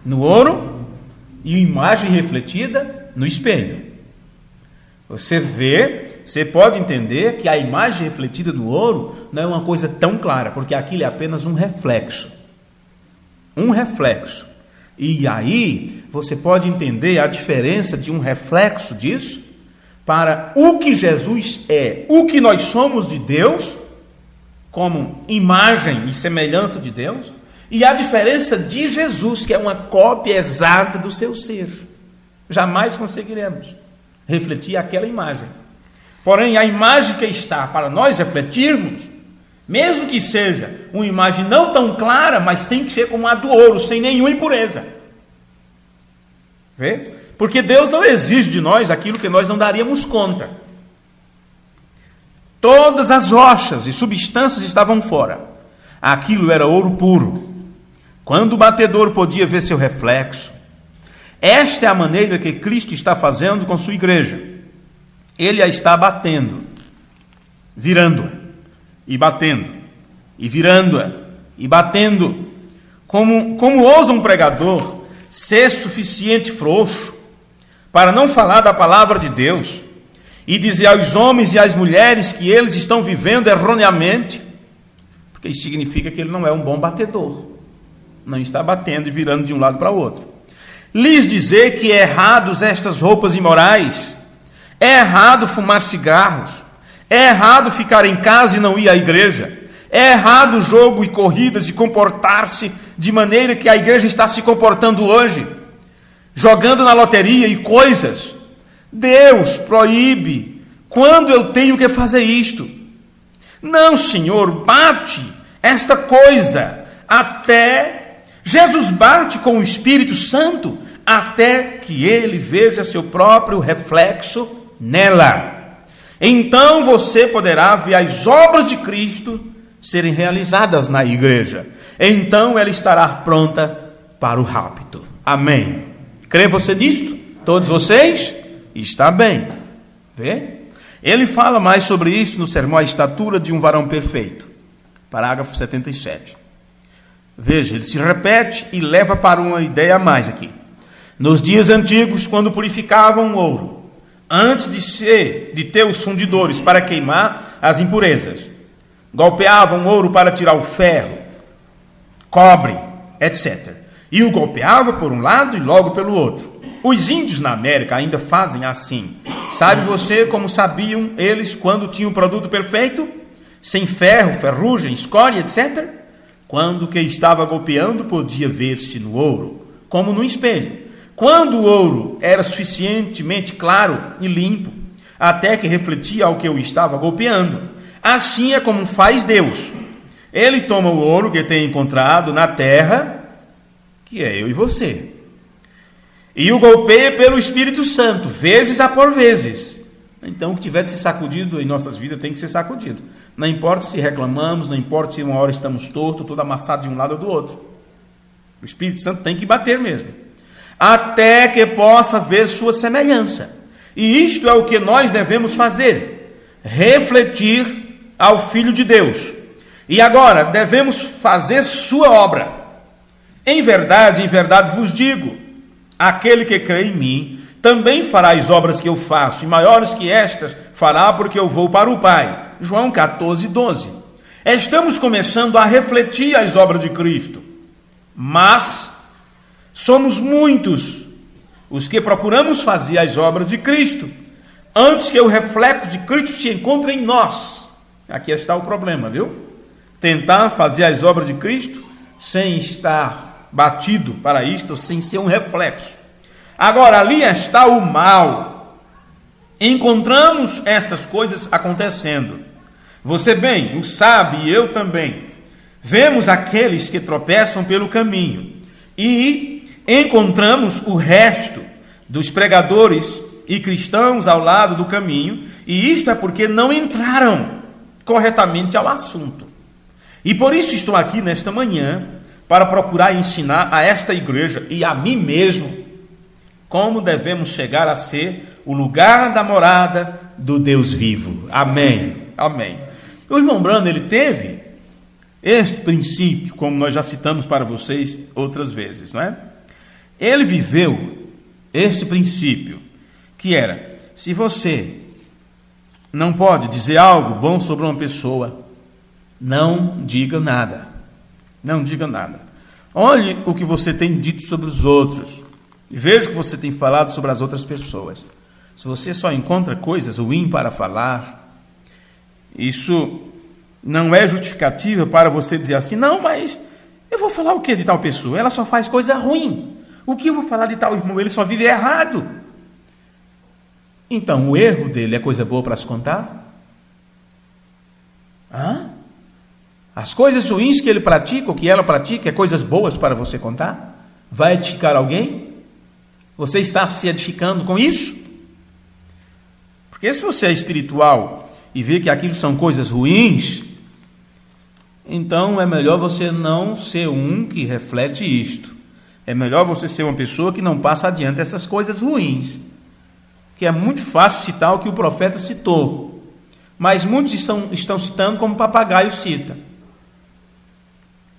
no ouro e uma imagem refletida no espelho. Você vê, você pode entender que a imagem refletida no ouro não é uma coisa tão clara, porque aquilo é apenas um reflexo. Um reflexo. E aí você pode entender a diferença de um reflexo disso para o que Jesus é, o que nós somos de Deus, como imagem e semelhança de Deus, e a diferença de Jesus, que é uma cópia exata do seu ser. Jamais conseguiremos refletir aquela imagem. Porém, a imagem que está para nós refletirmos, mesmo que seja uma imagem não tão clara, mas tem que ser como a do ouro, sem nenhuma impureza. Vê? Porque Deus não exige de nós aquilo que nós não daríamos conta. Todas as rochas e substâncias estavam fora. Aquilo era ouro puro. Quando o batedor podia ver seu reflexo, esta é a maneira que Cristo está fazendo com sua igreja. Ele a está batendo, virando-a, e batendo, e virando-a, e batendo. Como ousa um pregador ser suficiente frouxo para não falar da palavra de Deus e dizer aos homens e às mulheres que eles estão vivendo erroneamente? Porque isso significa que ele não é um bom batedor. Não está batendo e virando de um lado para o outro. Lhes dizer que é errado estas roupas imorais, é errado fumar cigarros, é errado ficar em casa e não ir à igreja, é errado jogo e corridas e comportar-se de maneira que a igreja está se comportando hoje, jogando na loteria e coisas. Deus proíbe. Quando eu tenho que fazer isto? Não, Senhor, bate esta coisa até... Jesus bate com o Espírito Santo até que ele veja seu próprio reflexo nela. Então você poderá ver as obras de Cristo serem realizadas na igreja. Então ela estará pronta para o rapto. Amém. Crê você nisto? Todos vocês? Está bem. Vê? Ele fala mais sobre isso no sermão A Estatura de um Varão Perfeito. Parágrafo 77. Veja, ele se repete e leva para uma ideia a mais aqui. Nos dias antigos, quando purificavam o ouro, antes de ter os fundidores para queimar as impurezas, golpeavam o ouro para tirar o ferro, cobre, etc. E o golpeava por um lado e logo pelo outro. Os índios na América ainda fazem assim. Sabe você como sabiam eles quando tinham o produto perfeito? Sem ferro, ferrugem, escória, etc. Quando o que estava golpeando podia ver-se no ouro, como no espelho. Quando o ouro era suficientemente claro e limpo, até que refletia ao que eu estava golpeando. Assim é como faz Deus. Ele toma o ouro que tem encontrado na terra, que é eu e você, e o golpeia pelo Espírito Santo, vezes a por vezes. Então, o que tiver de ser sacudido em nossas vidas tem que ser sacudido. Não importa se reclamamos, não importa se uma hora estamos tortos, todo amassado de um lado ou do outro. O Espírito Santo tem que bater mesmo. Até que possa ver sua semelhança. E isto é o que nós devemos fazer. Refletir ao Filho de Deus. E agora, devemos fazer sua obra. Em verdade vos digo, aquele que crê em mim, também fará as obras que eu faço, e maiores que estas fará, porque eu vou para o Pai. João 14, 12. Estamos começando a refletir as obras de Cristo, mas somos muitos os que procuramos fazer as obras de Cristo, antes que o reflexo de Cristo se encontre em nós. Aqui está o problema, viu? Tentar fazer as obras de Cristo sem estar batido para isto, sem ser um reflexo. Agora, ali está o mal. Encontramos estas coisas acontecendo. Você bem o sabe, e eu também. Vemos aqueles que tropeçam pelo caminho e encontramos o resto dos pregadores e cristãos ao lado do caminho, e isto é porque não entraram corretamente ao assunto. E por isso estou aqui nesta manhã para procurar ensinar a esta igreja e a mim mesmo como devemos chegar a ser o lugar da morada do Deus vivo. Amém. Amém. O irmão Branham, ele teve este princípio, como nós já citamos para vocês outras vezes, não é? Ele viveu este princípio, que era, se você não pode dizer algo bom sobre uma pessoa, não diga nada. Não diga nada. Olhe o que você tem dito sobre os outros. E veja o que você tem falado sobre as outras pessoas. Se você só encontra coisas ruins para falar, isso não é justificativa para você dizer assim, não, mas Eu vou falar o que de tal pessoa? Ela só faz coisa ruim. O que eu vou falar de tal irmão? Ele só vive errado. Então, o erro dele é coisa boa para se contar? As coisas ruins que ele pratica, ou que ela pratica, é coisas boas para você contar? Vai edificar alguém? Você está se edificando com isso? Porque se você é espiritual e vê que aquilo são coisas ruins, então é melhor você não ser um que reflete isto. É melhor você ser uma pessoa que não passa adiante essas coisas ruins. Que é muito fácil citar o que o profeta citou, mas muitos estão citando como papagaio cita.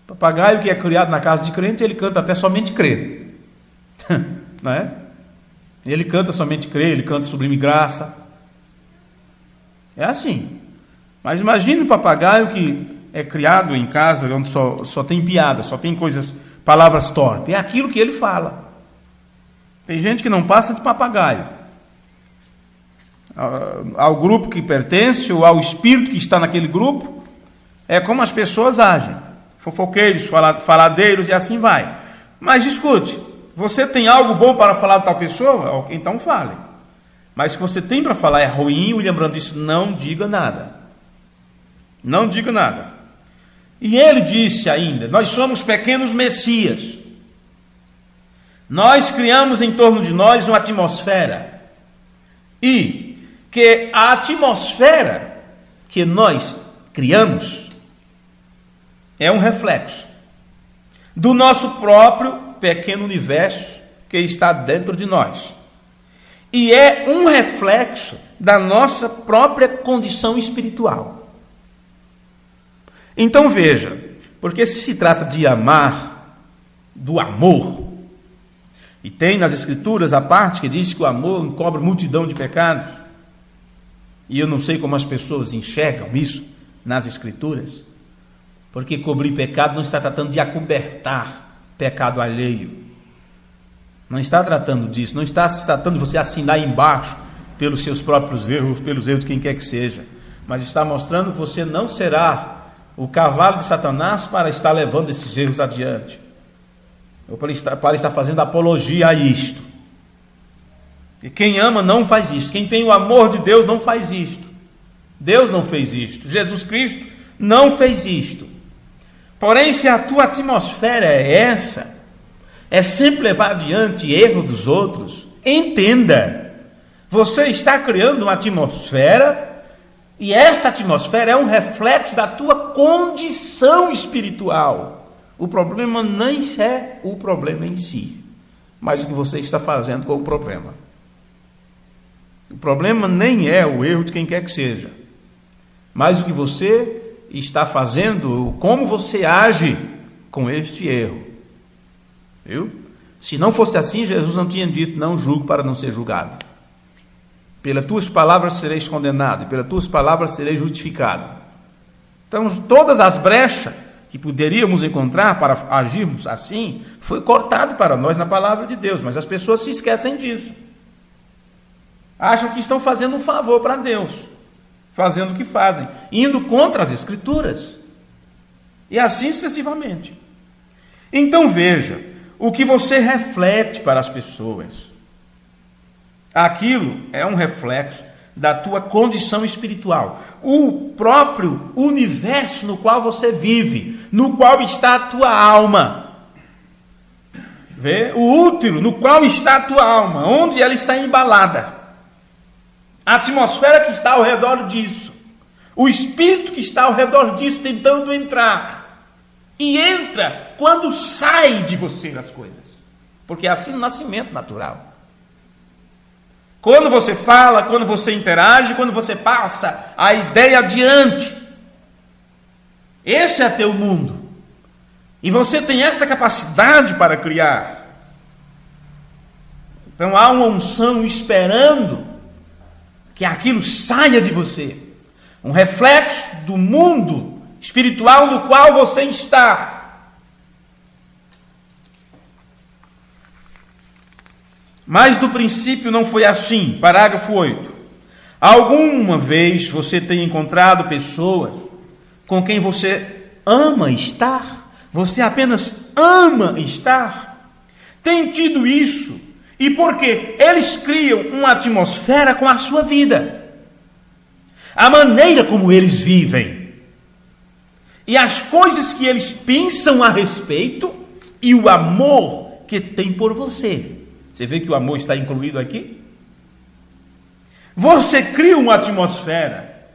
Papagaio que é criado na casa de crente, ele canta até somente crer. Não é? Ele canta somente crer, ele canta sublime graça. É assim. Mas imagine um papagaio que é criado em casa onde só tem piada, só tem palavras torpes. É aquilo que ele fala. Tem gente que não passa de papagaio. Ao grupo que pertence ou ao espírito que está naquele grupo, é como as pessoas agem. Fofoqueiros, faladeiros e assim vai. Mas escute, você tem algo bom para falar de tal pessoa? Então fale. Mas se você tem para falar é ruim, William Branham disse, não diga nada. Não diga nada. E ele disse ainda, nós somos pequenos messias. Nós criamos em torno de nós uma atmosfera. E que a atmosfera que nós criamos é um reflexo do nosso próprio pequeno universo que está dentro de nós. E é um reflexo da nossa própria condição espiritual. Então veja, porque se trata de amar, do amor, e tem nas Escrituras a parte que diz que o amor encobre multidão de pecados, e eu não sei como as pessoas enxergam isso nas Escrituras, porque cobrir pecado não está tratando de acobertar pecado alheio, não está tratando disso, não está se tratando de você assinar embaixo pelos seus próprios erros, pelos erros de quem quer que seja, mas está mostrando que você não será o cavalo de Satanás para estar levando esses erros adiante, ou para estar fazendo apologia a isto. E quem ama não faz isto. Quem tem o amor de Deus não faz isto. Deus não fez isto. Jesus Cristo não fez isto. Porém, se a tua atmosfera é essa, é sempre levar adiante erro dos outros, entenda, você está criando uma atmosfera, e esta atmosfera é um reflexo da tua condição espiritual. O problema nem é o problema em si, mas o que você está fazendo com o problema. O problema nem é o erro de quem quer que seja, mas o que você está fazendo, como você age com este erro. Viu? Se não fosse assim, Jesus não tinha dito, não julgo para não ser julgado. Pelas tuas palavras sereis condenado, e pelas tuas palavras sereis justificado. Então, todas as brechas que poderíamos encontrar para agirmos assim, foi cortado para nós na palavra de Deus, mas as pessoas se esquecem disso. Acham que estão fazendo um favor para Deus, fazendo o que fazem, indo contra as Escrituras, e assim sucessivamente. Então veja, o que você reflete para as pessoas, aquilo é um reflexo da tua condição espiritual, o próprio universo no qual você vive, no qual está a tua alma. Vê? O útero no qual está a tua alma, onde ela está embalada, a atmosfera que está ao redor disso, o espírito que está ao redor disso tentando entrar, e entra quando sai de você as coisas, porque é assim o nascimento natural. Quando você fala, quando você interage, quando você passa a ideia adiante, esse é teu mundo, e você tem esta capacidade para criar. Então há uma unção esperando que aquilo saia de você, um reflexo do mundo espiritual no qual você está. Mas do princípio não foi assim. Parágrafo 8. Alguma vez você tem encontrado pessoas com quem você ama estar, Você apenas ama estar? Tem tido isso? E por quê? Eles criam uma atmosfera com a sua vida, a maneira como eles vivem, e as coisas que eles pensam a respeito, e o amor que tem por você. Você vê que o amor está incluído aqui? Você cria uma atmosfera,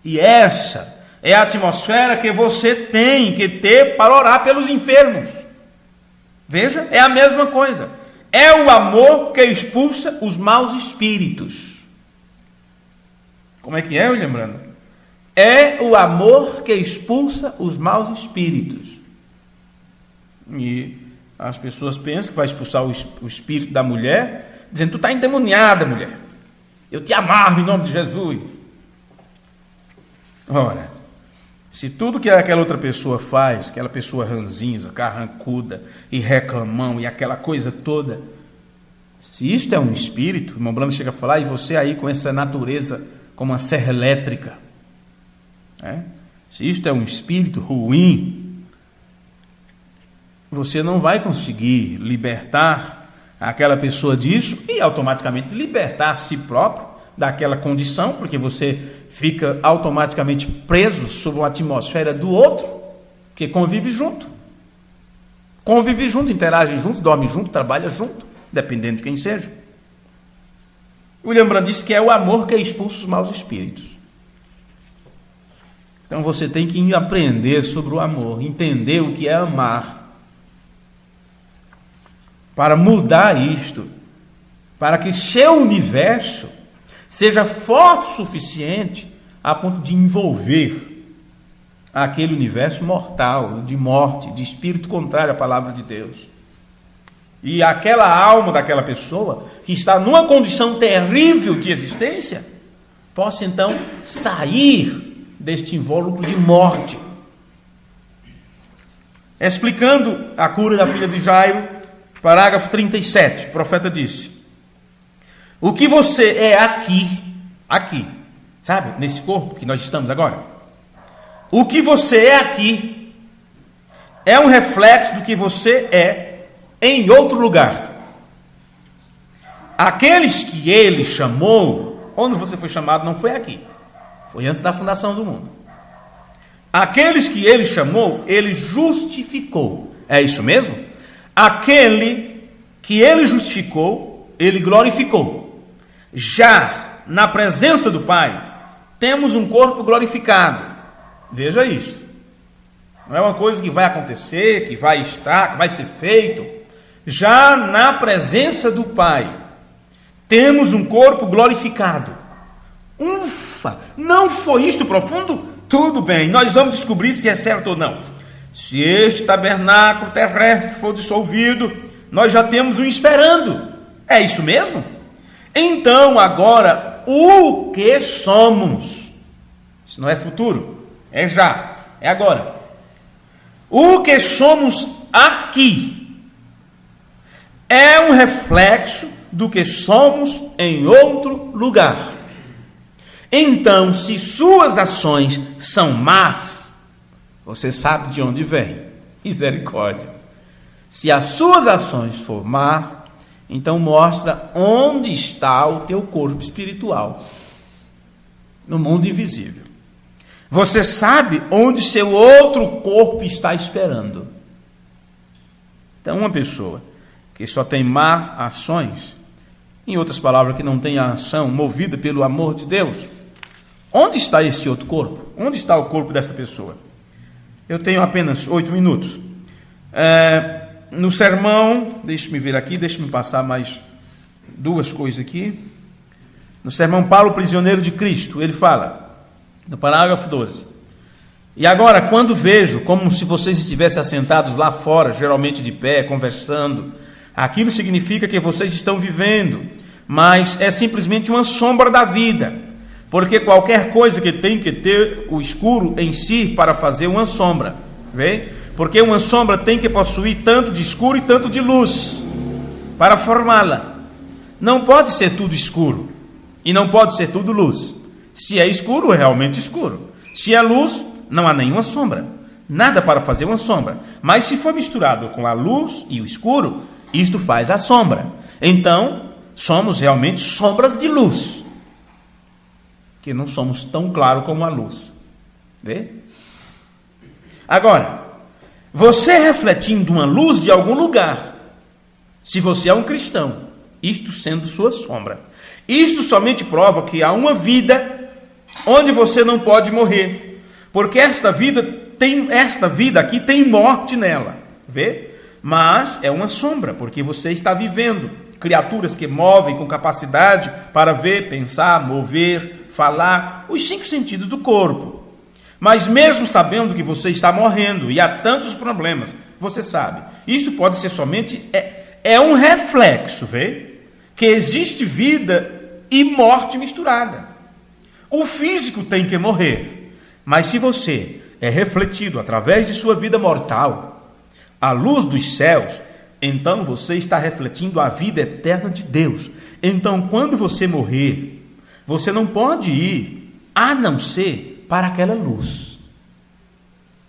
e essa é a atmosfera que você tem que ter para orar pelos enfermos. Veja, é a mesma coisa. É o amor que expulsa os maus espíritos. Como é que é, William Brandon? É o amor que expulsa os maus espíritos. E as pessoas pensam que vai expulsar o espírito da mulher, dizendo: tu está endemoniada, mulher. Eu te amarro em nome de Jesus. Ora, se tudo que aquela outra pessoa faz, aquela pessoa ranzinza, carrancuda e reclamão e aquela coisa toda, se isto é um espírito, o irmão Brando chega a falar, e você aí com essa natureza como uma serra elétrica, se isto é um espírito ruim, você não vai conseguir libertar aquela pessoa disso e automaticamente libertar a si próprio daquela condição, porque você fica automaticamente preso sob uma atmosfera do outro, que convive junto, interage junto, dorme junto, trabalha junto, dependendo de quem seja. William Brand disse que é o amor que expulsa os maus espíritos. Então você tem que aprender sobre o amor, entender o que é amar, para mudar isto, para que seu universo seja forte o suficiente a ponto de envolver aquele universo mortal, de morte, de espírito contrário à palavra de Deus. E aquela alma daquela pessoa, que está numa condição terrível de existência, possa então sair deste invólucro de morte. Explicando a cura da filha de Jairo, parágrafo 37, o profeta disse: o que você é aqui, sabe, nesse corpo que nós estamos agora, o que você é aqui é um reflexo do que você é em outro lugar. Aqueles que ele chamou, onde você foi chamado não foi aqui, foi antes da fundação do mundo. Aqueles que ele chamou, ele justificou. É isso mesmo? Aquele que ele justificou, ele glorificou. Já na presença do Pai, temos um corpo glorificado. Veja isso. Não é uma coisa que vai acontecer, que vai estar, que vai ser feito. Já na presença do Pai, temos um corpo glorificado. Ufa! Não foi isto profundo? Tudo bem, nós vamos descobrir se é certo ou não. Se este tabernáculo terrestre for dissolvido, nós já temos um esperando. É isso mesmo? Então, agora, o que somos? Isso não é futuro, é já, é agora. O que somos aqui é um reflexo do que somos em outro lugar. Então, se suas ações são más, você sabe de onde vem. Misericórdia. Se as suas ações for má, então mostra onde está o teu corpo espiritual. No mundo invisível. Você sabe onde seu outro corpo está esperando. Então, uma pessoa que só tem má ações, em outras palavras, que não tem a ação movida pelo amor de Deus, onde está esse outro corpo? Onde está o corpo desta pessoa? Eu tenho apenas 8 minutos. No sermão, deixe-me ver aqui, deixe-me passar mais 2 coisas aqui. No sermão Paulo, prisioneiro de Cristo, ele fala, no parágrafo 12: e agora, quando vejo como se vocês estivessem assentados lá fora, geralmente de pé, conversando, aquilo significa que vocês estão vivendo, mas é simplesmente uma sombra da vida, porque qualquer coisa que tem que ter o escuro em si para fazer uma sombra, vê? Porque uma sombra tem que possuir tanto de escuro e tanto de luz para formá-la. Não pode ser tudo escuro e não pode ser tudo luz. Se é escuro, é realmente escuro. Se é luz, não há nenhuma sombra. nada para fazer uma sombra. Mas se for misturado com a luz e o escuro, isto faz a sombra. Então, somos realmente sombras de luz, que não somos tão claros como a luz. Vê? Agora, você refletindo uma luz de algum lugar, se você é um cristão, isto sendo sua sombra, isto somente prova que há uma vida onde você não pode morrer, porque esta vida aqui tem morte nela, vê? Mas é uma sombra, porque você está vivendo. Criaturas que movem com capacidade para ver, pensar, mover, falar, os 5 sentidos do corpo. Mas mesmo sabendo que você está morrendo e há tantos problemas, você sabe, isto pode ser somente, um reflexo, vê? Que existe vida e morte misturada. O físico tem que morrer, mas se você é refletido através de sua vida mortal, a luz dos céus, então você está refletindo a vida eterna de Deus. Então, quando você morrer, você não pode ir, a não ser para aquela luz.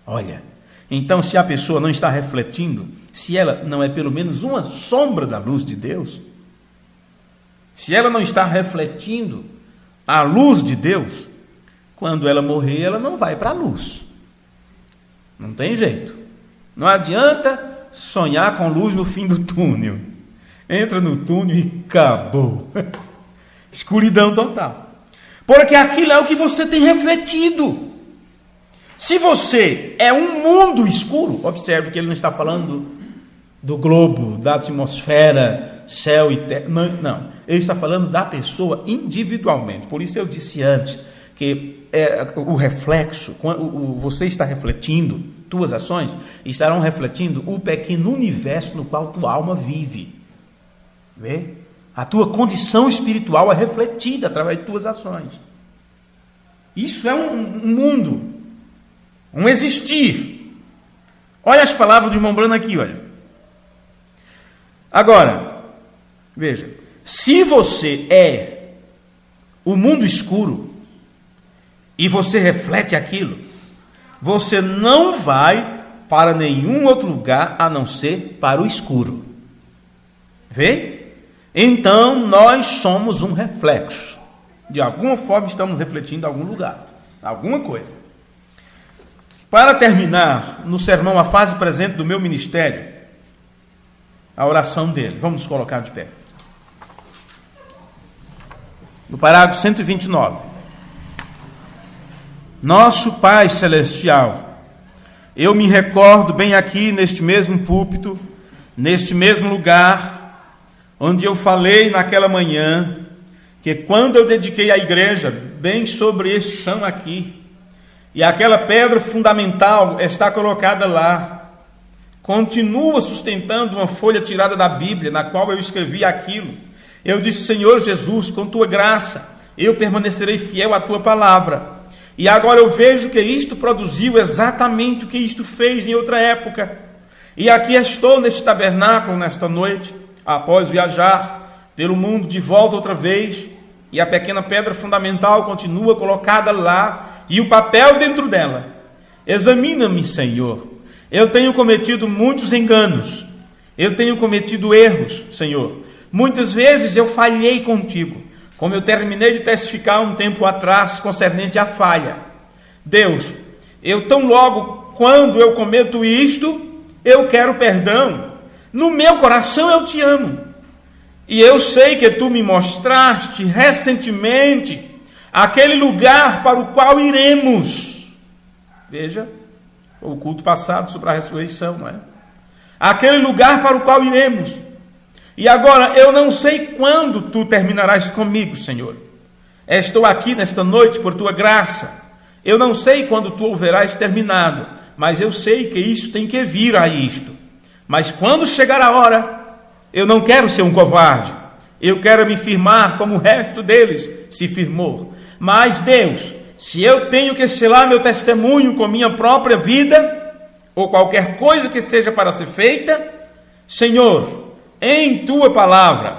Olha, então se a pessoa não está refletindo, se ela não é pelo menos uma sombra da luz de Deus, se ela não está refletindo a luz de Deus, quando ela morrer, ela não vai para a luz. Não tem jeito. Não adianta sonhar com luz no fim do túnel. Entra no túnel e acabou. Escuridão total. Porque aquilo é o que você tem refletido. Se você é um mundo escuro, observe que ele não está falando do globo, da atmosfera, céu e terra. Não. Ele está falando da pessoa individualmente. Por isso eu disse antes que o reflexo, você está refletindo, tuas ações estarão refletindo o pequeno universo no qual tua alma vive. Vê? A tua condição espiritual é refletida através de tuas ações. Isso é um mundo, um existir. Olha as palavras de irmão Brano aqui, olha. Agora, veja, se você é o mundo escuro e você reflete aquilo, você não vai para nenhum outro lugar a não ser para o escuro. Vê? Então, nós somos um reflexo. De alguma forma, estamos refletindo em algum lugar, alguma coisa. Para terminar, no sermão A Fase Presente do Meu Ministério, a oração dele. Vamos nos colocar de pé. No parágrafo 129. Nosso Pai Celestial, eu me recordo bem aqui neste mesmo púlpito, neste mesmo lugar, onde eu falei naquela manhã, que quando eu dediquei a igreja, bem sobre este chão aqui, e aquela pedra fundamental está colocada lá, continua sustentando uma folha tirada da Bíblia, na qual eu escrevi aquilo. Eu disse: Senhor Jesus, com tua graça, eu permanecerei fiel à tua palavra. E agora eu vejo que isto produziu exatamente o que isto fez em outra época. E aqui estou neste tabernáculo, nesta noite, após viajar pelo mundo de volta outra vez, e a pequena pedra fundamental continua colocada lá, e o papel dentro dela. Examina-me, Senhor. Eu tenho cometido muitos enganos, eu tenho cometido erros, Senhor. Muitas vezes eu falhei contigo, como eu terminei de testificar um tempo atrás, concernente à falha. Deus, eu tão logo quando eu cometo isto, eu quero perdão. No meu coração eu te amo. E eu sei que tu me mostraste recentemente aquele lugar para o qual iremos. Veja, o culto passado sobre a ressurreição, não é? Aquele lugar para o qual iremos. E agora, eu não sei quando tu terminarás comigo, Senhor. Estou aqui nesta noite por tua graça. Eu não sei quando tu o verás terminado, mas eu sei que isso tem que vir a isto. Mas quando chegar a hora, eu não quero ser um covarde. Eu quero me firmar como o resto deles se firmou. Mas, Deus, se eu tenho que selar meu testemunho com minha própria vida, ou qualquer coisa que seja para ser feita, Senhor, em tua palavra,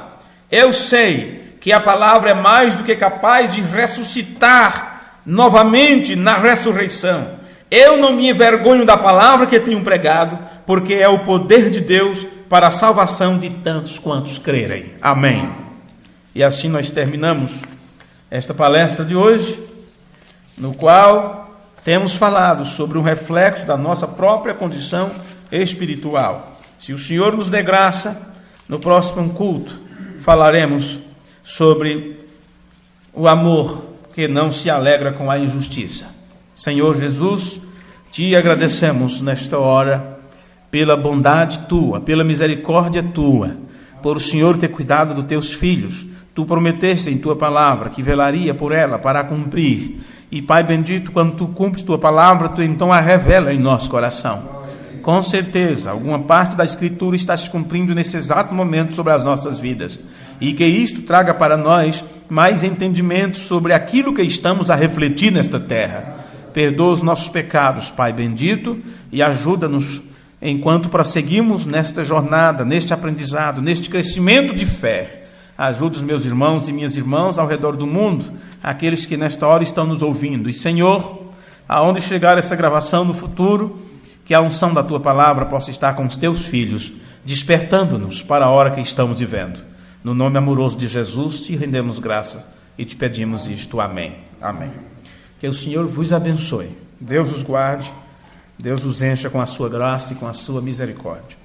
eu sei que a palavra é mais do que capaz de ressuscitar novamente na ressurreição. Eu não me envergonho da palavra que tenho pregado, porque é o poder de Deus para a salvação de tantos quantos crerem. Amém. E assim nós terminamos esta palestra de hoje, no qual temos falado sobre um reflexo da nossa própria condição espiritual. Se o Senhor nos dê graça, no próximo culto falaremos sobre o amor que não se alegra com a injustiça. Senhor Jesus, te agradecemos nesta hora pela bondade tua, pela misericórdia tua, por o Senhor ter cuidado dos teus filhos. Tu prometeste em tua palavra que velaria por ela para a cumprir. E, Pai bendito, quando tu cumpres tua palavra, tu então a revela em nosso coração. Com certeza, alguma parte da Escritura está se cumprindo nesse exato momento sobre as nossas vidas. E que isto traga para nós mais entendimento sobre aquilo que estamos a refletir nesta terra. Perdoa os nossos pecados, Pai bendito, e ajuda-nos enquanto prosseguimos nesta jornada, neste aprendizado, neste crescimento de fé. Ajuda os meus irmãos e minhas irmãs ao redor do mundo, aqueles que nesta hora estão nos ouvindo. E, Senhor, aonde chegar essa gravação no futuro, que a unção da Tua palavra possa estar com os Teus filhos, despertando-nos para a hora que estamos vivendo. No nome amoroso de Jesus, te rendemos graças e te pedimos isto. Amém. Amém. Que o Senhor vos abençoe. Deus os guarde. Deus os encha com a sua graça e com a sua misericórdia.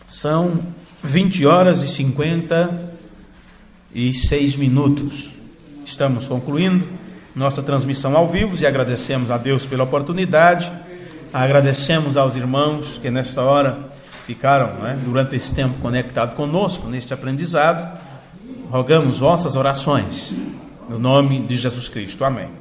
São 20h56. Estamos concluindo nossa transmissão ao vivo e agradecemos a Deus pela oportunidade. Agradecemos aos irmãos que nesta hora ficaram, durante esse tempo conectados conosco neste aprendizado. Rogamos vossas orações no nome de Jesus Cristo. Amém.